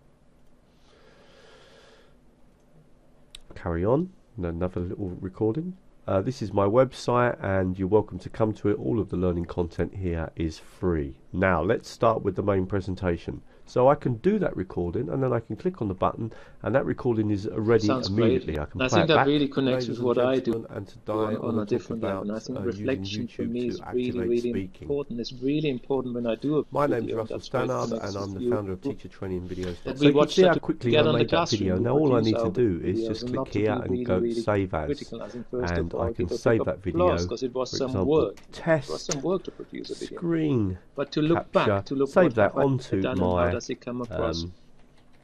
S5: Carry on, another little recording. This is my website and you're welcome to come to it. All of the learning content here is free. Now let's start with the main presentation. So I can do that recording and then I can click on the button and that recording is ready
S4: Sounds
S5: immediately.
S4: great.
S5: I can
S4: And I
S5: play
S4: think
S5: it
S4: that
S5: back.
S4: really connects
S5: Ladies
S4: with
S5: and
S4: what I do
S5: gentlemen, and today I
S4: on a
S5: want to talk
S4: different level. And I
S5: about
S4: think
S5: using
S4: reflection for
S5: YouTube
S4: me
S5: to
S4: is really,
S5: activate
S4: really
S5: speaking.
S4: important. It's really important when I do a
S5: My name's
S4: video, and
S5: Russell
S4: that's why it
S5: Stannard
S4: connects
S5: and I'm
S4: with
S5: the
S4: you,
S5: founder of teachertrainingvideos.com.
S4: that
S5: So
S4: we
S5: you can
S4: watch
S5: see
S4: that
S5: how quickly I
S4: together in the
S5: made that
S4: classroom.
S5: video.
S4: We
S5: Now all I
S4: produce
S5: need to
S4: our
S5: do is
S4: videos,
S5: just
S4: and
S5: click
S4: not to
S5: here
S4: be
S5: and
S4: really,
S5: go
S4: really
S5: save as,
S4: critical. I think first of
S5: and I
S4: all,
S5: can
S4: people take
S5: save that
S4: applause
S5: video.
S4: because it was
S5: For
S4: some
S5: example,
S4: work. It was some
S5: test
S4: work to produce a video.
S5: screen
S4: But to look
S5: capture,
S4: back, to look
S5: save
S4: what
S5: that
S4: have I
S5: onto
S4: done and how
S5: my
S4: does it come across.
S5: um,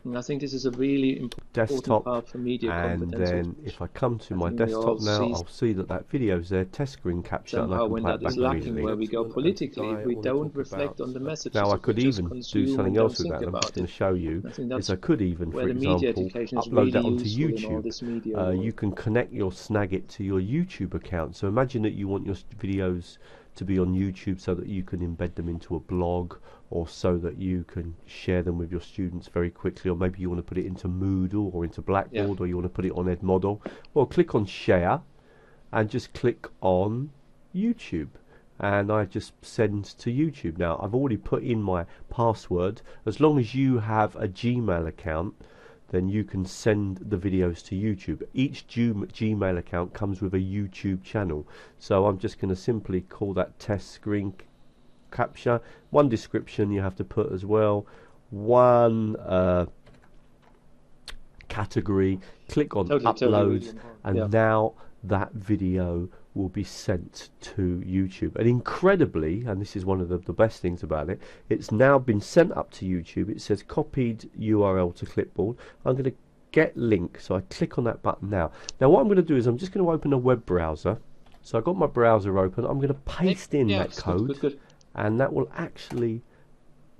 S4: And I think this is a really important
S5: desktop,
S4: part for media
S5: and
S4: competence, which
S5: then if I come to
S4: I
S5: my
S4: think we all
S5: desktop now,
S4: see
S5: I'll see that that video's there, test screen capture, and I
S4: somehow
S5: can
S4: when
S5: play
S4: that
S5: it back
S4: is lacking,
S5: immediately.
S4: where we go politically, if we don't reflect on the
S5: Now
S4: messages,
S5: I
S4: if we
S5: could
S4: just
S5: even do
S4: consume and
S5: something
S4: don't
S5: else with
S4: think
S5: that, and I'm just
S4: about
S5: going
S4: it.
S5: to show you,
S4: I think
S5: is
S4: that's
S5: I could even,
S4: where
S5: for
S4: the media
S5: example,
S4: education is
S5: upload
S4: really
S5: that onto
S4: useful in all
S5: YouTube.
S4: this media world.
S5: You can connect your Snagit to your YouTube account. So imagine that you want your videos to be on YouTube so that you can embed them into a blog, or so that you can share them with your students very quickly, or maybe you want to put it into Moodle or into Blackboard, or you want to put it on Edmodo. Well, click on share and just click on YouTube, and I just send to YouTube. Now I've already put in my password. As long as you have a Gmail account, then you can send the videos to YouTube. Each Gmail account comes with a YouTube channel, so I'm just going to simply call that test screen capture. One description you have to put as well, one category, click on upload, and now that video will be sent to YouTube. And incredibly, and this is one of the best things about it, it's now been sent up to YouTube. It says copied URL to clipboard. I'm going to get link, so I click on that button now. Now what I'm going to do is I'm just going to open a web browser. So I've got my browser open. I'm going to paste in that code, and that will actually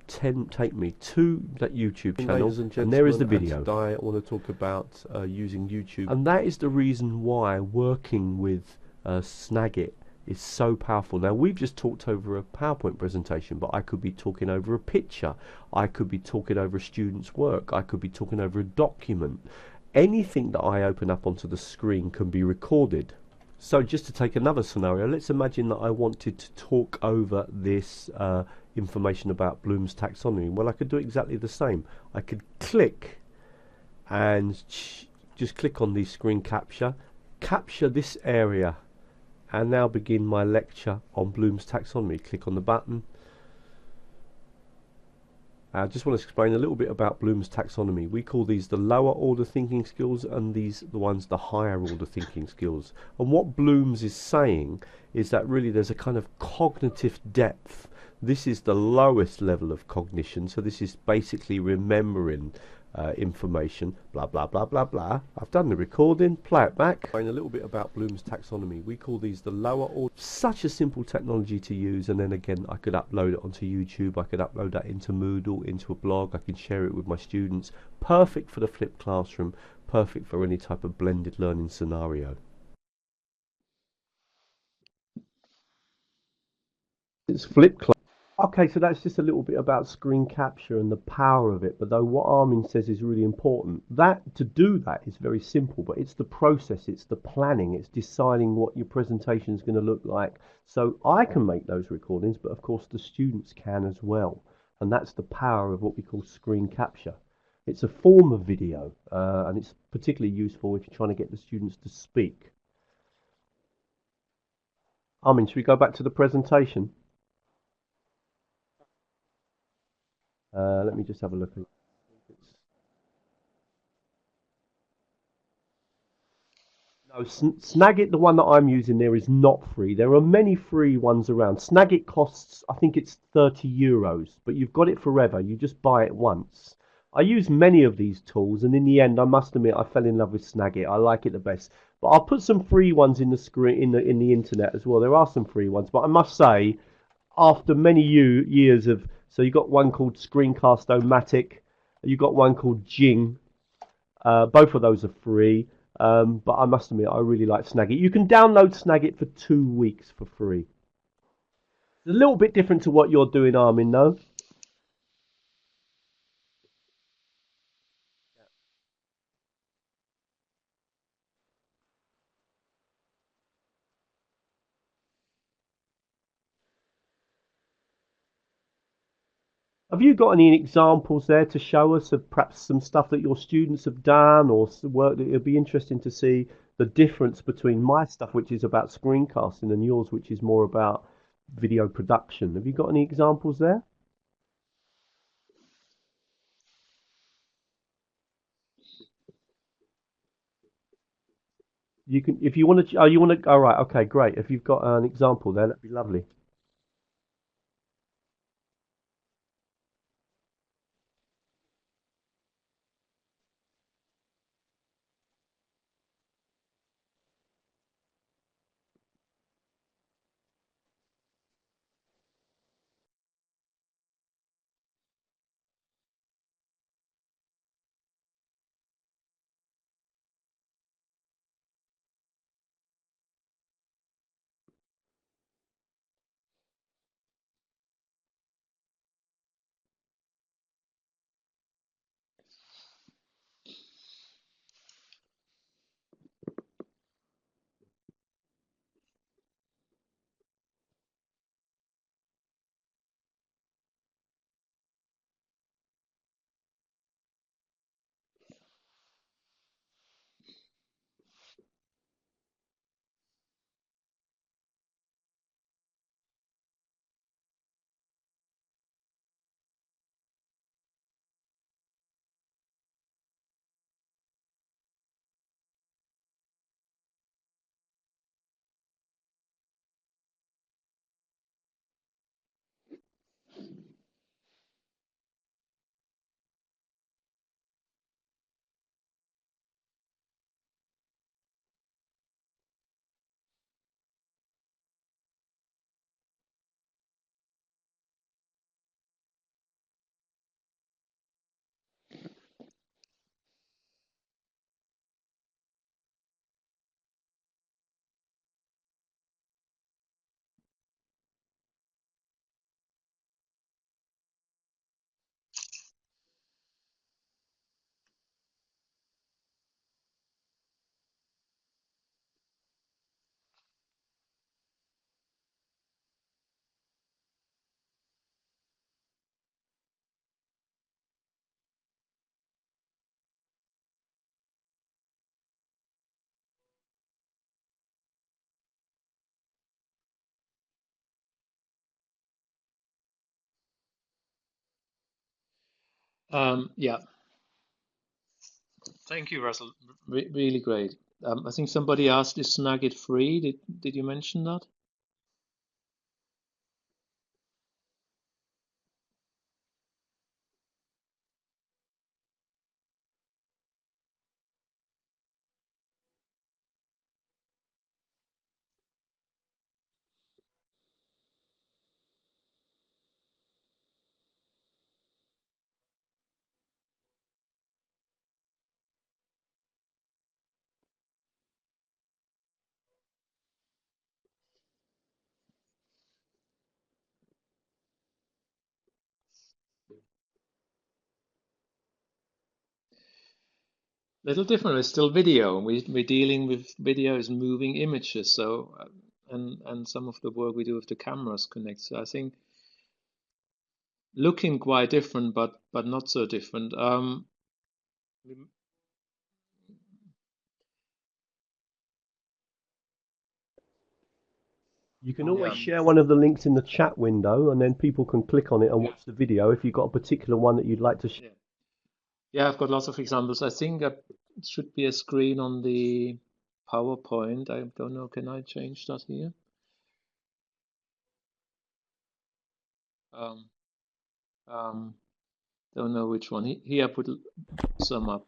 S5: take me to that YouTube channel, and there is the video. Today I want to talk about using YouTube, and that is the reason why working with Snagit is so powerful. Now we've just talked over a PowerPoint presentation, but I could be talking over a picture, I could be talking over a student's work, I could be talking over a document. Anything that I open up onto the screen can be recorded. So just to take another scenario, let's imagine that I wanted to talk over this information about Bloom's taxonomy. Well, I could do exactly the same. I could click and just click on the screen capture this area, and now begin my lecture on Bloom's taxonomy. Click on the button. I just want to explain a little bit about Bloom's taxonomy. We call these the lower order thinking skills, and these the ones the higher order thinking skills. And what Bloom's is saying is that really there's a kind of cognitive depth. This is the lowest level of cognition, so this is basically remembering information, blah blah blah blah blah. I've done the recording, play it back. A little bit about Bloom's taxonomy. We call these the lower order. Such a simple technology to use, and then again I could upload it onto YouTube, I could upload that into Moodle, into a blog, I can share it with my students. Perfect for the flipped classroom, perfect for any type of blended learning scenario. It's flipped class. Okay, so that's just a little bit about screen capture and the power of it. But though what Armin says is really important, that to do that is very simple, but it's the process, it's the planning, it's deciding what your presentation is going to look like. So I can make those recordings, but of course the students can as well. And that's the power of what we call screen capture. It's a form of video, and it's particularly useful if you're trying to get the students to speak. Armin, should we go back to the presentation? Let me just have a look. No, Snagit, the one that I'm using there, is not free. There are many free ones around. Snagit costs, I think it's €30, but you've got it forever. You just buy it once. I use many of these tools, and in the end, I must admit, I fell in love with Snagit. I like it the best. But I'll put some free ones in the screen in the internet as well. There are some free ones, but I must say, after many years of, so you got one called Screencast-O-Matic, you got one called Jing. Both of those are free, but I must admit I really like Snagit. You can download Snagit for 2 weeks for free. It's a little bit different to what you're doing, Armin, though. Have you got any examples there to show us of perhaps some stuff that your students have done or some work that it'd be interesting to see the difference between my stuff, which is about screencasting, and yours, which is more about video production? Have you got any examples there? You can, if you want to. Oh, you want to. All right. Okay. Great. If you've got an example there, that'd be lovely.
S4: Yeah, thank you, Russell. Really great. I think somebody asked, is Snagit free? Did you mention that? Little different. It's still video. We're dealing with videos, moving images. So, and some of the work we do with the cameras connect. So I think looking quite different, but not so different.
S3: You can always
S4: Yeah,
S3: share one of the links in the chat window, and then people can click on it and watch the video if you've got a particular one that you'd like to share.
S4: yeah, yeah. I've got lots of examples. I think it should be a screen on the PowerPoint. I don't know. Can I change that here? Um, um, don't know which one. Here I put some up.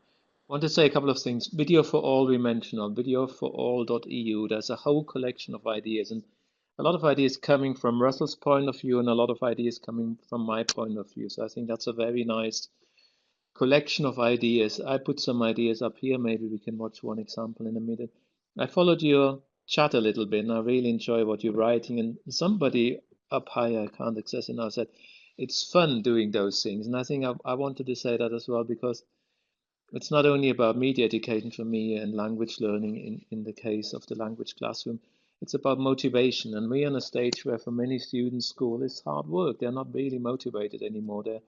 S4: Want to say a couple of things. Video for All we mentioned on videoforall.eu. There's a whole collection of ideas, and a lot of ideas coming from Russell's point of view and a lot of ideas coming from my point of view. So I think that's a very nice collection of ideas. I put some ideas up here. Maybe we can watch one example in a minute. I followed your chat a little bit, and I really enjoy what you're writing. And somebody up high, I can't access it now, said it's fun doing those things. And I think I wanted to say that as well, because it's not only about media education for me and language learning in the case of the language classroom. It's about motivation. And we're on a stage where for many students, school is hard work. They're not really motivated anymore. They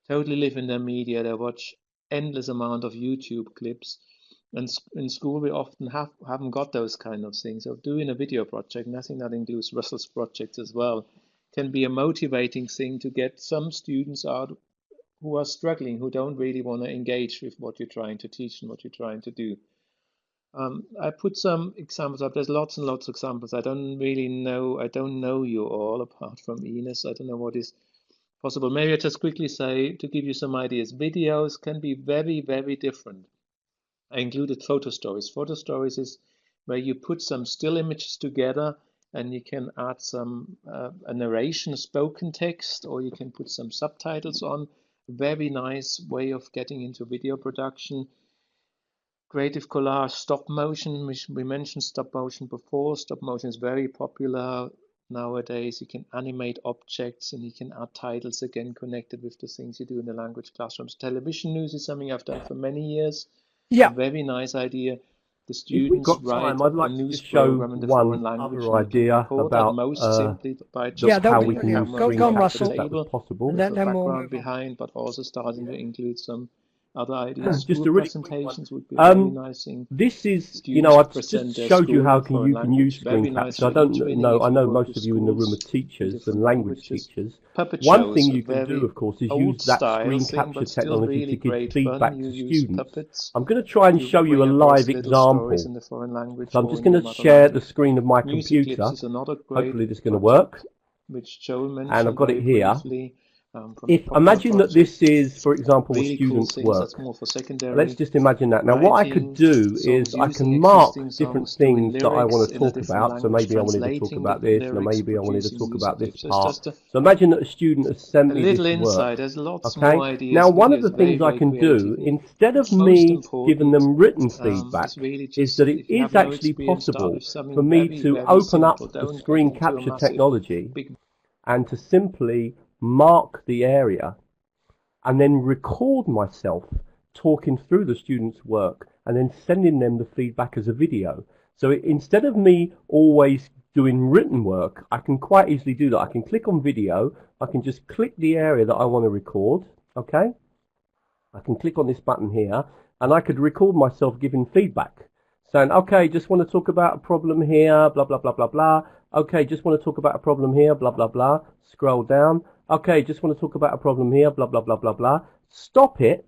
S4: totally live in their media. They watch endless amount of YouTube clips. And in school, we often haven't got those kind of things. So doing a video project, and I think that includes Russell's projects as well, can be a motivating thing to get some students out who are struggling, who don't really want to engage with what you're trying to teach and what you're trying to do. I put some examples up. There's lots and lots of examples. I don't know you all apart from Ines. I don't know what is possible. Maybe I just quickly say, to give you some ideas, videos can be very, very different. I included photo stories. Photo stories is where you put some still images together and you can add some a narration, a spoken text, or you can put some subtitles on. Very nice way of getting into video production. Creative collage, stop motion. We mentioned stop motion before. Stop motion is very popular nowadays. You can animate objects and you can add titles again connected with the things you do in the language classrooms. Television news is something I've done for many years.
S1: Yeah.
S4: A very nice idea. The
S3: If we've
S4: students
S3: got
S4: write
S3: time, I'd
S4: a
S3: like to
S4: news
S3: just show
S4: program in the foreign
S3: one
S4: language,
S3: other
S4: and you can
S3: idea
S4: record that
S3: about
S4: most simply by
S3: just
S1: Yeah,
S4: just
S1: that'll
S3: how
S1: be
S3: we
S4: putting
S3: can
S4: the
S1: brilliant.
S3: use
S4: camera
S1: Go
S3: screen
S1: on,
S4: on
S3: capture
S4: the
S3: if
S1: Russell.
S3: that was
S4: table
S3: possible.
S1: And
S4: with a
S1: then we'll
S4: background
S1: move on.
S4: behind, but also starting to include some other ideas.
S3: Just
S4: School
S3: a really quick one.
S4: presentations would be a very nice thing.
S3: This is,
S4: Students
S3: I've
S4: present
S3: just
S4: their
S3: showed you
S4: school
S3: how
S4: in foreign
S3: you can use
S4: language.
S3: screen
S4: Very nice
S3: capture. I
S4: for
S3: don't
S4: e-twinning
S3: know,
S4: if
S3: I
S4: you
S3: know
S4: work
S3: most
S4: with
S3: of you in the room are
S4: schools in
S3: teachers and
S4: different
S3: language
S4: languages.
S3: teachers.
S4: Puppet
S3: One thing
S4: shows, a
S3: you can do,
S4: very
S3: of course, is use
S4: old
S3: that
S4: style
S3: screen
S4: thing,
S3: capture
S4: but still
S3: technology
S4: really
S3: to give
S4: great fun.
S3: feedback
S4: You
S3: to
S4: use
S3: students.
S4: puppets
S3: I'm going to try and
S4: to
S3: show you
S4: bring
S3: a live
S4: across little stories
S3: example.
S4: in the foreign language
S3: So I'm
S4: or
S3: just
S4: in
S3: going
S4: your
S3: to
S4: mother
S3: share the
S4: language.
S3: screen of my
S4: Music clips
S3: computer.
S4: is another great
S3: Hopefully this is going to
S4: project,
S3: work.
S4: which Joel
S3: And I've
S4: mentioned
S3: got it
S4: very
S3: here.
S4: briefly from a popular
S3: Imagine that
S4: project.
S3: this is, for example, a
S4: Really cool
S3: student's
S4: things. That's
S3: work.
S4: more for
S3: Let's
S4: secondary
S3: just imagine that. Now, what I could
S4: writing
S3: do
S4: songs,
S3: is I
S4: using
S3: can mark
S4: existing
S3: different
S4: songs, doing
S3: things that I want
S4: lyrics
S3: to
S4: in a
S3: talk
S4: different
S3: about. So
S4: language,
S3: maybe I wanted to talk
S4: translating the
S3: about this, and
S4: lyrics,
S3: maybe I wanted to
S4: producing
S3: talk
S4: music
S3: about this
S4: clips. So it's
S3: part.
S4: just
S3: So imagine that a student has sent
S4: a
S3: me
S4: little
S3: this
S4: insight.
S3: work.
S4: There's lots
S3: Okay.
S4: more ideas.
S3: Now, one
S4: Video
S3: of
S4: is
S3: the
S4: very,
S3: things I
S4: very
S3: can
S4: creative.
S3: do, instead of
S4: Most
S3: me giving
S4: important
S3: them written feedback,
S4: is really
S3: is
S4: just,
S3: that it
S4: if you have
S3: is
S4: no
S3: actually
S4: experience, start
S3: possible
S4: with
S3: for
S4: something
S3: me
S4: very,
S3: to
S4: very
S3: open up
S4: simple.
S3: the
S4: Don't get
S3: screen
S4: into a
S3: capture
S4: massive,
S3: technology
S4: big.
S3: and to simply mark the area and then record myself talking through the students' work and then sending them the feedback as a video. So instead of me always doing written work, I can quite easily do that. I can click on video, I can just click the area that I want to record, okay? I can click on this button here and I could record myself giving feedback. Saying, okay, just want to talk about a problem here, blah, blah, blah, blah, blah. Okay, just want to talk about a problem here, blah, blah, blah. Scroll down. Okay, just want to talk about a problem here, blah, blah, blah, blah, blah. Stop it.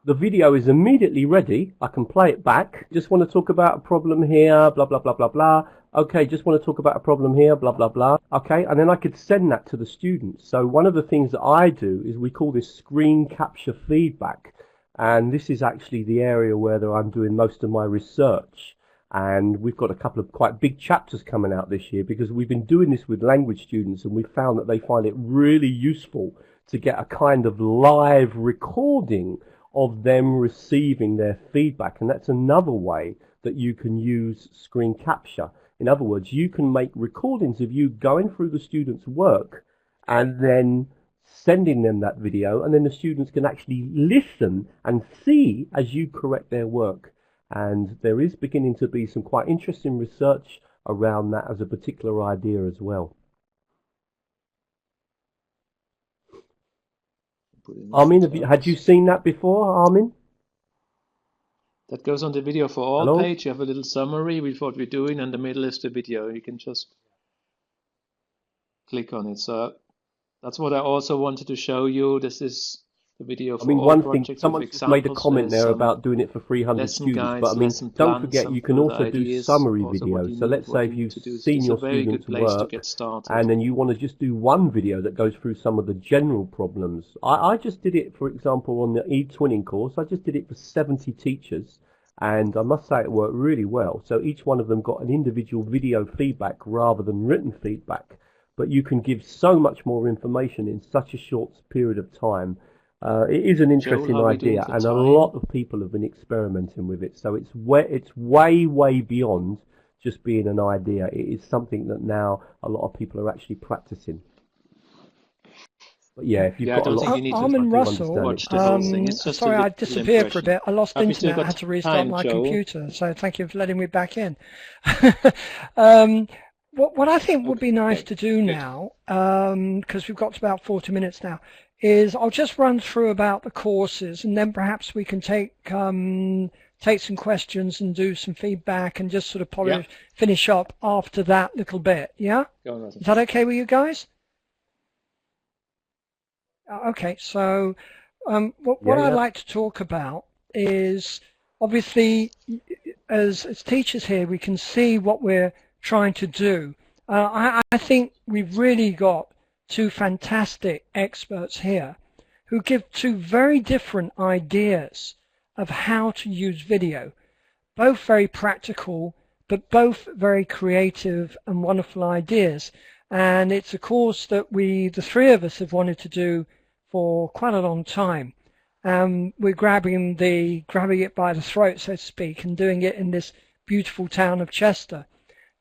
S3: The video is immediately ready. I can play it back. Just want to talk about a problem here, blah, blah, blah, blah, blah. Okay, just want to talk about a problem here, blah, blah, blah. Okay, and then I could send that to the students. So one of the things that I do is we call this screen capture feedback. And this is actually the area where I'm doing most of my research. And we've got a couple of quite big chapters coming out this year because we've been doing this with language students and we've found that they find it really useful to get a kind of live recording of them receiving their feedback. And that's another way that you can use screen capture. In other words, you can make recordings of you going through the students' work and then sending them that video, and then the students can actually listen and see as you correct their work. And there is beginning to be some quite interesting research around that as a particular idea as well. Armin, had you seen that before, Armin?
S4: That goes on the video for all
S3: Hello?
S4: page. You have a little summary with what we're doing, and the middle is the video. You can just click on it. So that's what I also wanted to show you. This is the video for all
S3: one thing,
S4: projects.
S3: someone just made a comment there about doing it for 300
S4: lesson
S3: students,
S4: guides,
S3: but I mean,
S4: lesson
S3: don't
S4: plans,
S3: forget
S4: some
S3: you can
S4: good
S3: also do
S4: ideas,
S3: summary
S4: also what
S3: videos.
S4: you
S3: So
S4: need,
S3: let's
S4: what
S3: say
S4: you
S3: if
S4: need
S3: you've
S4: to do.
S3: seen
S4: It's
S3: your
S4: a very
S3: students
S4: good place to
S3: work
S4: get started.
S3: and then you want to just do one video that goes through some of the general problems. I just did it, for example, on the e-twinning course. I just did it for 70 teachers. And I must say it worked really well. So each one of them got an individual video feedback rather than written feedback. But you can give so much more information in such a short period of time. It is an interesting idea, and a lot of people have been experimenting with it. So it's way, way beyond just being an idea. It is something that now a lot of people are actually practicing. But yeah, if you've got a lot of
S1: Armin Russell,
S4: watch the whole thing. It's just
S1: sorry, I disappeared for a bit. I lost internet. I had to restart my
S4: Joe.
S1: computer. So thank you for letting me back in. What I think would be nice to do now, because we've got to about 40 minutes now, is I'll just run through about the courses, and then perhaps we can take some questions and do some feedback and just sort of finish up after that little bit. Yeah? Is that okay with you guys? Okay, so what I'd like to talk about is, obviously, as teachers here, we can see what we're trying to do. I think we've really got two fantastic experts here who give two very different ideas of how to use video, both very practical, but both very creative and wonderful ideas. And it's a course that the three of us have wanted to do for quite a long time. We're grabbing it by the throat, so to speak, and doing it in this beautiful town of Chester.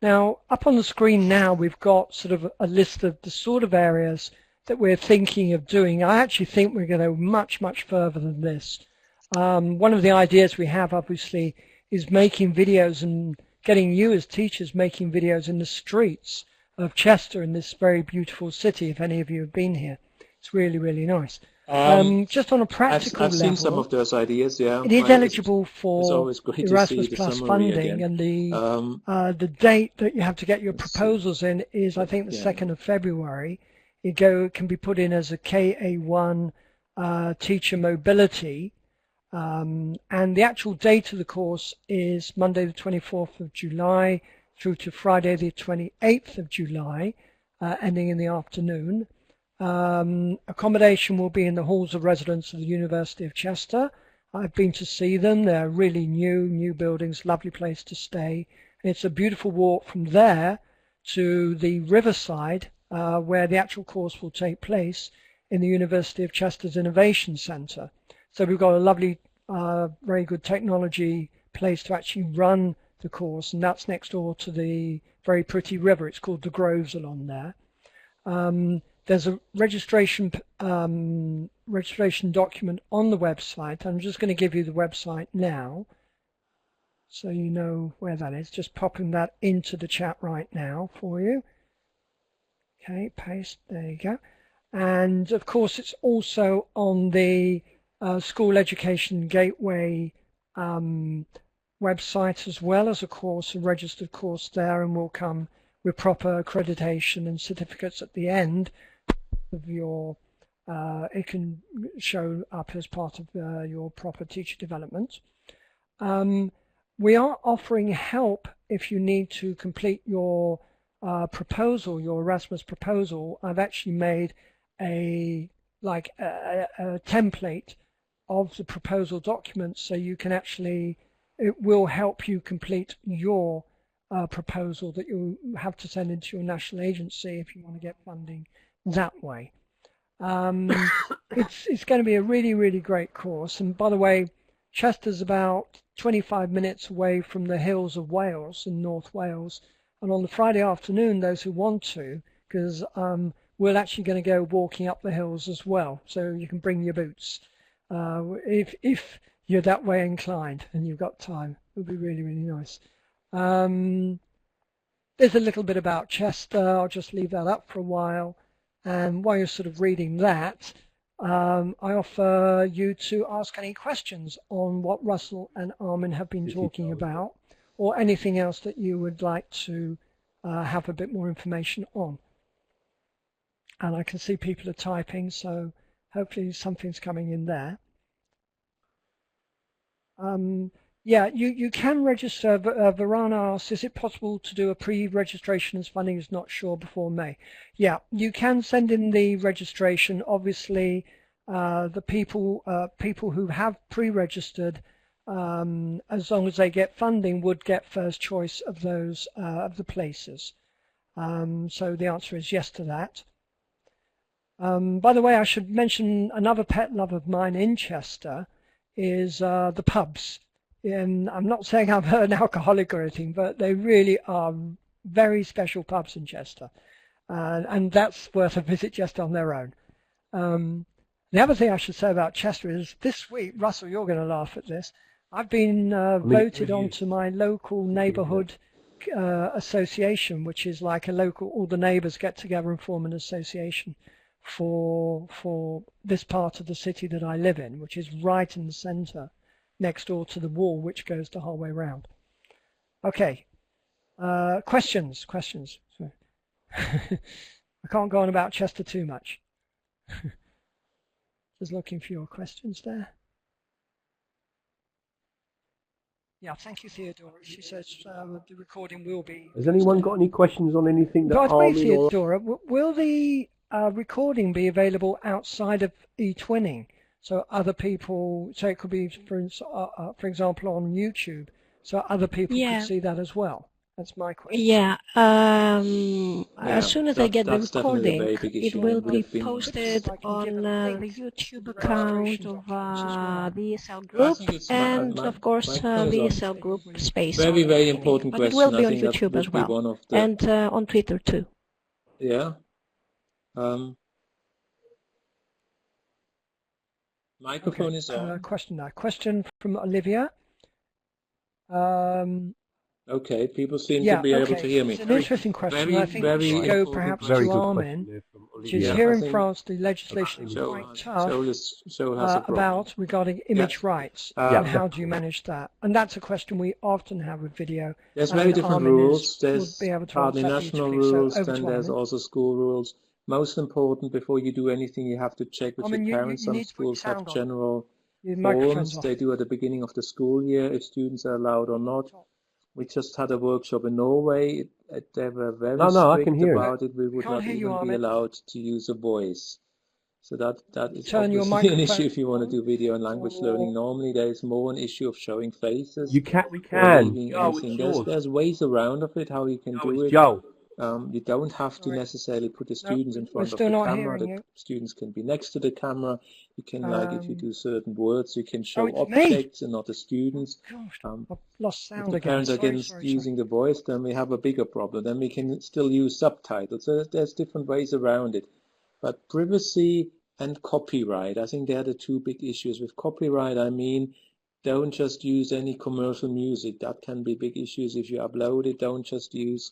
S1: Now, up on the screen now, we've got sort of a list of the sort of areas that we're thinking of doing. I actually think we're going to go much, much further than this. One of the ideas we have, obviously, is making videos and getting you as teachers making videos in the streets of Chester, in this very beautiful city, if any of you have been here. It's really, really nice. Just on a practical level,
S4: I've seen some of those ideas, yeah.
S1: It is eligible for Erasmus
S4: the
S1: Plus funding,
S4: again.
S1: and the date that you have to get your proposals in is, I think, the 2nd of February. It can be put in as a KA1 teacher mobility, and the actual date of the course is Monday the 24th of July through to Friday the 28th of July, ending in the afternoon. Accommodation will be in the halls of residence of the University of Chester. I've been to see them. They're really new buildings, lovely place to stay. And it's a beautiful walk from there to the riverside, where the actual course will take place in the University of Chester's Innovation Centre. So we've got a lovely, very good technology place to actually run the course, and that's next door to the very pretty river. It's called the Groves along there. There's a registration document on the website. I'm just going to give you the website now so you know where that is. Just popping that into the chat right now for you. Okay, paste, there you go. And of course it's also on the School Education Gateway website as well as a course, a registered course there, and will come with proper accreditation and certificates at the end of your, it can show up as part of your proper teacher development. We are offering help if you need to complete your proposal, your Erasmus proposal. I've actually made a template of the proposal document, so you can actually, it will help you complete your proposal that you have to send into your national agency if you want to get funding that way. It's going to be a really, really great course. And by the way, Chester's about 25 minutes away from the hills of Wales in North Wales. And on the Friday afternoon, those who want to, because we're actually going to go walking up the hills as well, so you can bring your boots if you're that way inclined and you've got time. It would be really, really nice. There's a little bit about Chester. I'll just leave that up for a while. And while you're sort of reading that, I offer you to ask any questions on what Russell and Armin have been talking about, or anything else that you would like to have a bit more information on. And I can see people are typing, so hopefully something's coming in there. Yeah, you can register. Varana asks, is it possible to do a pre-registration as funding is not sure before May? Yeah, you can send in the registration. Obviously, the people who have pre-registered, as long as they get funding, would get first choice of those of the places. So the answer is yes to that. By the way, I should mention another pet love of mine in Chester is the pubs. I'm not saying I'm an alcoholic or anything, but they really are very special pubs in Chester, and that's worth a visit just on their own. The other thing I should say about Chester is this week, Russell, you're going to laugh at this, I've been voted onto my local neighbourhood association, which is like a local, all the neighbours get together and form an association for this part of the city that I live in, which is right in the centre, next door to the wall which goes the whole way round. Okay, questions. I can't go on about Chester too much. Just looking for your questions there. Yeah, thank you, Theodora. She says the recording will be.
S3: Has anyone got any questions on anything that
S1: By the way,
S3: Armin or...
S1: Theodora, will the recording be available outside of eTwinning? So other people, so it could be, for example, on YouTube, so other people could see that as well. That's my question.
S2: Yeah. As soon as I get the recording, it will be posted on the YouTube account of the ESL group, and of course the ESL group space.
S4: Very important question.
S2: But it will be on YouTube as well, and on Twitter too.
S4: Yeah. Microphone is on.
S1: Question from Olivia.
S4: Okay, people seem to be able to hear me.
S1: It's an interesting question. I think we should go perhaps to Armin, which is here in France the legislation is quite tough about regarding image rights and how do you manage that? And that's a question we often have with video.
S4: There's very different rules. There's partly national rules, then there's also school rules. Most important, before you do anything, you have to check with your parents. Some schools have general forums they do at the beginning of the school year if students are allowed or not. We just had a workshop in Norway. They were very strict about it. We would not even be allowed to use a voice. So that is obviously an issue if you want to do video and language learning. Normally there is more an issue of showing faces.
S3: We can.
S4: There's ways around of it, how you can do it. You don't have to necessarily put the students in front of the camera. The students can be next to the camera. You can, like, if you do certain words, you can show objects and not the students.
S1: I've lost sound
S4: if the parents are against using the voice, then we have a bigger problem. Then we can still use subtitles. So there's different ways around it. But privacy and copyright, I think they are the two big issues. With copyright, I mean, don't just use any commercial music. That can be big issues if you upload it. Don't just use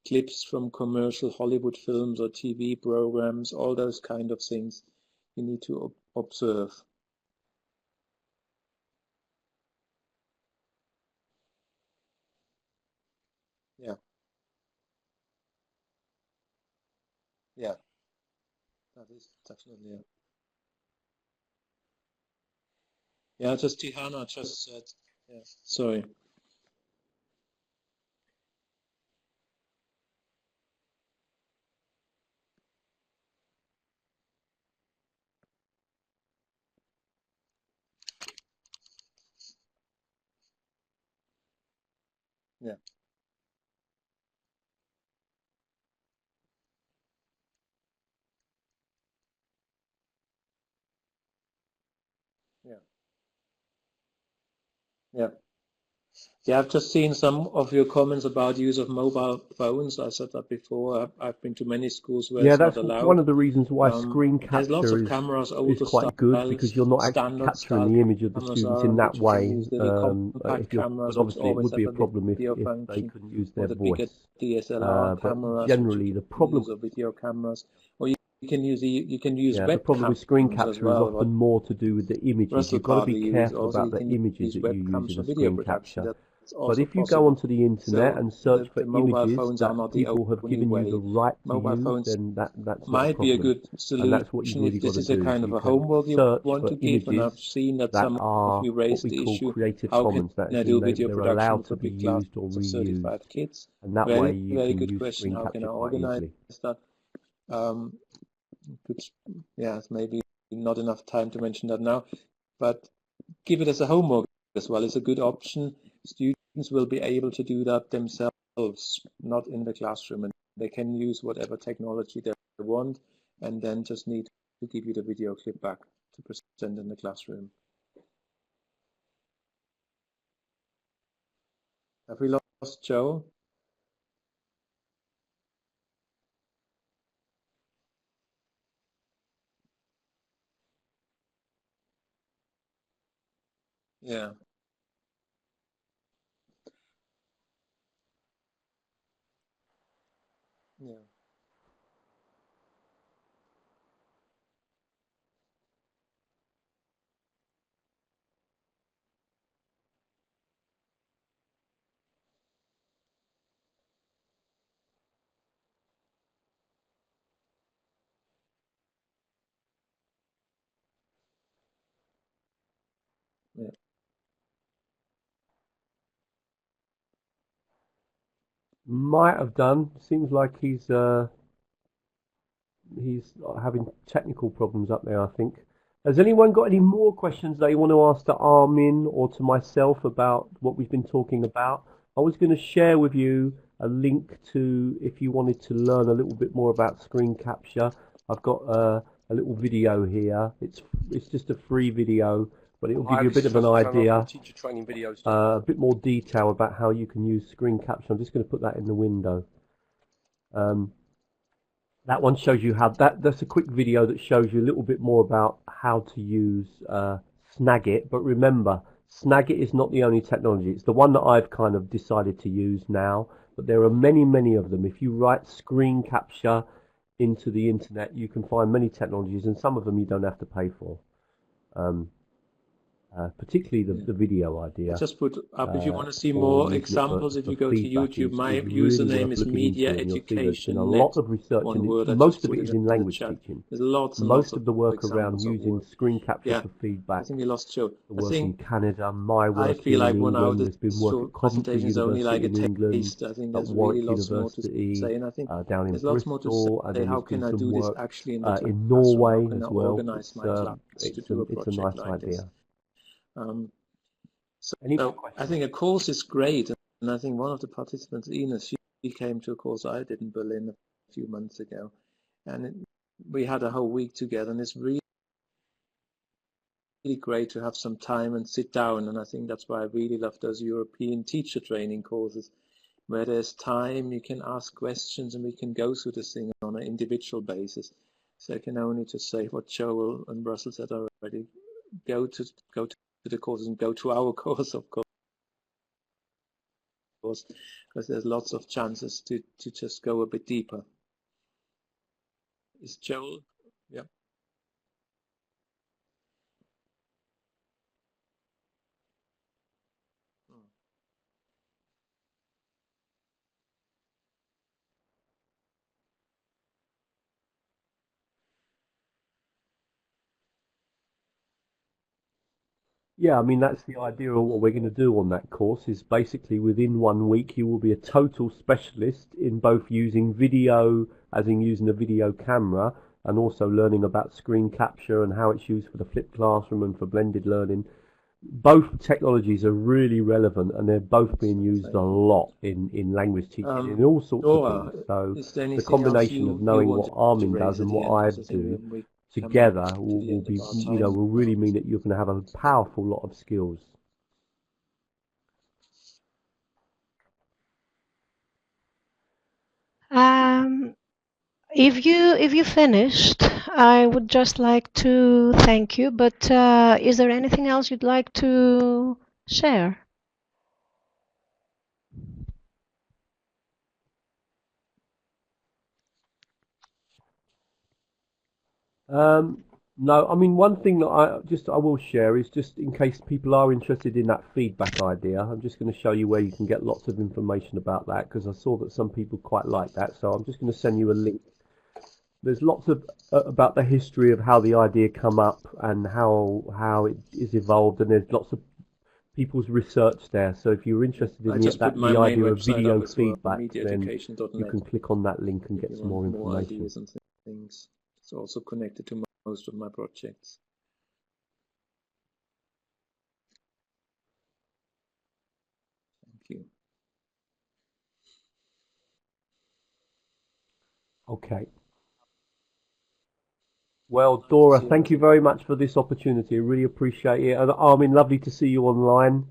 S4: clips from commercial Hollywood films or TV programs, all those kind of things you need to observe. Yeah. Yeah. That is definitely it. Yeah, just Tihana just said, yeah, sorry. Yeah. Yeah. Yeah. Yeah, I've just seen some of your comments about use of mobile phones. I said that before. I've been to many schools where
S3: Yeah,
S4: it's not
S3: that's one
S4: allowed.
S3: of the reasons why screen
S4: There's lots
S3: capture
S4: of cameras,
S3: is
S4: older
S3: quite good, because
S4: styles,
S3: you're not actually
S4: standard
S3: capturing
S4: style
S3: the image of the
S4: cameras
S3: students in
S4: are,
S3: that
S4: which you can
S3: way.
S4: use little compact
S3: But
S4: cameras, which
S3: obviously it
S4: always
S3: would be
S4: have
S3: a
S4: a
S3: problem
S4: video
S3: if they
S4: function,
S3: couldn't use
S4: or
S3: their
S4: the bigger
S3: voice.
S4: DSLR
S3: But
S4: cameras, which you
S3: generally, the
S4: can
S3: problem,
S4: use, or video cameras, or you can use
S3: yeah, the problem with screen
S4: webcams as
S3: capture is
S4: well. What
S3: often more to do with the images.
S4: Russell
S3: You've got to be
S4: partly used.
S3: careful
S4: Also,
S3: about
S4: you
S3: the
S4: can
S3: images
S4: use
S3: that you use
S4: webcams
S3: in
S4: for
S3: a
S4: video
S3: screen
S4: production.
S3: capture.
S4: That's
S3: But
S4: also
S3: if you go
S4: possible.
S3: onto the internet
S4: So
S3: and search for
S4: the mobile
S3: images
S4: phones are
S3: that
S4: not the
S3: people have
S4: only
S3: given you the
S4: way.
S3: right to
S4: Mobile
S3: use,
S4: phones
S3: then that's not a
S4: might be a
S3: problem.
S4: good
S3: And that's what you've
S4: solution
S3: really
S4: if
S3: got
S4: this
S3: to
S4: is a
S3: do.
S4: kind of
S3: You
S4: a
S3: can
S4: homework you
S3: search
S4: want
S3: for
S4: to give. And
S3: images
S4: I've seen that
S3: that
S4: some of
S3: are
S4: you
S3: what
S4: raised
S3: we
S4: the
S3: call
S4: issue:
S3: Creative
S4: how can
S3: Commons. That
S4: I
S3: is,
S4: do video
S3: they're
S4: production
S3: allowed
S4: for
S3: to be
S4: big class
S3: used or
S4: of
S3: reused.
S4: 35 kids?
S3: And that way you
S4: Very
S3: can
S4: good
S3: use
S4: question.
S3: screen
S4: How can I
S3: capture quite
S4: organize
S3: easily.
S4: that? Um, which, yeah, it's maybe not enough time to mention that now, but give it as a homework as well. It's a good option. Students will be able to do that themselves, not in the classroom, and they can use whatever technology they want, and then just need to give you the video clip back to present in the classroom. Have we lost Joe? Yeah. Yeah. Yeah.
S3: Might have done. Seems like he's having technical problems up there, I think. Has anyone got any more questions they want to ask to Armin or to myself about what we've been talking about? I was going to share with you a link to, if you wanted to learn a little bit more about screen capture. I've got a little video here. It's just a free video, but it will give you a bit of an idea,
S5: Teacher training videos.
S3: a bit more detail about how you can use screen capture. I'm just going to put that in the window. That one shows you how that's a quick video that shows you a little bit more about how to use Snagit. But remember, Snagit is not the only technology. It's the one that I've kind of decided to use now. But there are many, many of them. If you write screen capture into the internet, you can find many technologies, and some of them you don't have to pay for. Particularly the video idea.
S4: Just put up, if you want to see
S3: for
S4: more
S3: using it
S4: examples, if
S3: for
S4: you go to
S3: feedback
S4: YouTube, my
S3: is really
S4: username
S3: worth
S4: is
S3: looking
S4: Media
S3: into, and you'll see there's been a
S4: Education
S3: lot
S4: Net.
S3: of research,
S4: One
S3: and
S4: word, I
S3: most
S4: just
S3: of
S4: put
S3: it
S4: it
S3: is in
S4: into the
S3: language
S4: chat.
S3: teaching.
S4: There's lots and lots
S3: Most
S4: of
S3: of the work around
S4: examples of
S3: using
S4: work.
S3: screen capture
S4: Yeah,
S3: for
S4: I
S3: feedback,
S4: think we lost Joe.
S3: the
S4: I
S3: work in
S4: think
S3: Canada, my
S4: I
S3: work
S4: feel
S3: here
S4: like
S3: in
S4: 1 hour
S3: England,
S4: this
S3: there's been work at
S4: short
S3: Coventry
S4: presentation is only like
S3: University
S4: a
S3: in England,
S4: taste. I think
S3: at
S4: there's really
S3: Warwick
S4: lots more to
S3: University,
S4: say, and I think
S3: down in
S4: there's lots more to say.
S3: Bristol, and then
S4: How
S3: there's
S4: can
S3: been
S4: I
S3: some
S4: do this
S3: work
S4: actually in the
S3: in
S4: classroom? How
S3: Norway
S4: can I
S3: as well.
S4: organize my class to do a
S3: It's a
S4: project
S3: nice
S4: like this?
S3: idea. Any more
S4: So I
S3: questions?
S4: think a course is great, and I think one of the participants, Ines, she came to a course I did in Berlin a few months ago, and we had a whole week together, and it's really great to have some time and sit down. And I think that's why I really love those European teacher training courses, where there's time, you can ask questions, and we can go through this thing on an individual basis. So I can only just say what Joel and Russell said already: go to the courses and go to our course, of course, because there's lots of chances to just go a bit deeper. Is Joel? Yeah.
S3: Yeah, I mean, that's the idea of what we're going to do on that course is basically within 1 week you will be a total specialist in both using video, as in using a video camera, and also learning about screen capture and how it's used for the flipped classroom and for blended learning. Both technologies are really relevant, and they're both being used a lot in language teaching in all sorts of
S4: Nora,
S3: things. So
S4: is there
S3: the
S4: anything else
S3: combination of
S4: you
S3: knowing what
S4: wanted to
S3: Armin
S4: raise
S3: does
S4: at
S3: and
S4: the
S3: what
S4: end?
S3: I
S4: Because I think
S3: do
S4: we coming up
S3: together
S4: to the
S3: will
S4: end of
S3: be,
S4: our time.
S3: will really mean that you're going to have a powerful lot of skills.
S2: If you finished, I would just like to thank you, but is there anything else you'd like to share?
S3: No, I mean, one thing that I will share is, just in case people are interested in that feedback idea, I'm just going to show you where you can get lots of information about that, because I saw that some people quite like that. So I'm just going to send you a link. There's lots of about the history of how the idea come up and how it is evolved, and there's lots of people's research there. So if you're interested in the idea of video feedback, then you can click on that link and get some more information.
S4: Things. It's also connected to most of my projects. Thank you.
S3: Okay. Well, Dora, thank you very much for this opportunity. I really appreciate it. And Armin, lovely to see you online.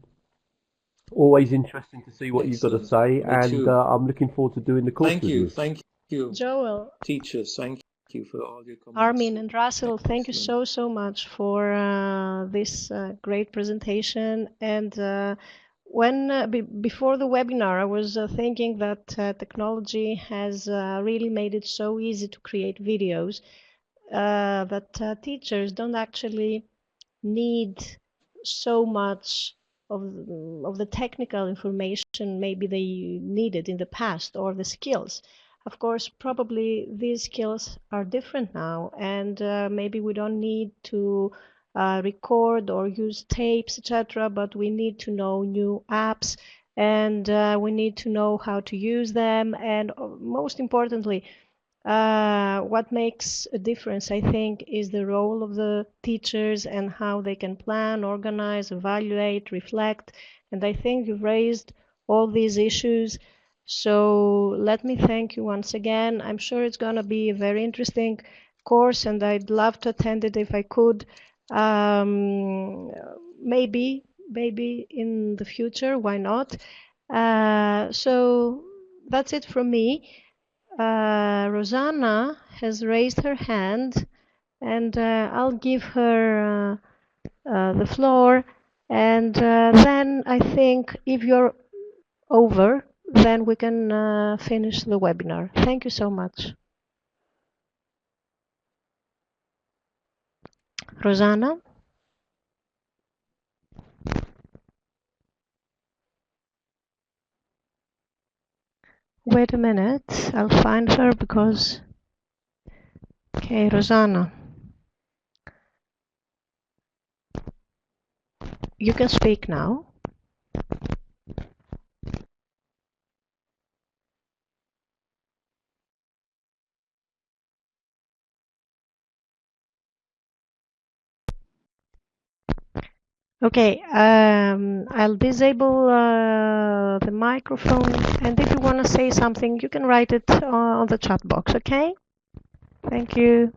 S3: Always interesting to see what you've got to say. And I'm looking forward to doing the course with you.
S4: Thank you.
S2: Joel.
S4: Teachers, thank you for all your comments.
S2: Armin and Russell, thank you so much for this great presentation. And before the webinar, I was thinking that technology has really made it so easy to create videos that teachers don't actually need so much of the technical information maybe they needed in the past, or the skills. Of course, probably these skills are different now, and maybe we don't need to record or use tapes, etc., but we need to know new apps, and we need to know how to use them, and most importantly, what makes a difference, I think, is the role of the teachers and how they can plan, organize, evaluate, reflect. And I think you've raised all these issues. So let me thank you once again. I'm sure it's going to be a very interesting course, and I'd love to attend it if I could. Maybe in the future, why not? So that's it from me. Rosanna has raised her hand, and I'll give her the floor, and then I think if you're over, then we can finish the webinar. Thank you so much. Rosanna? Wait a minute, I'll find her because... Okay, Rosanna. You can speak now. Okay, I'll disable the microphone, and if you want to say something, you can write it on the chat box, okay? Thank you.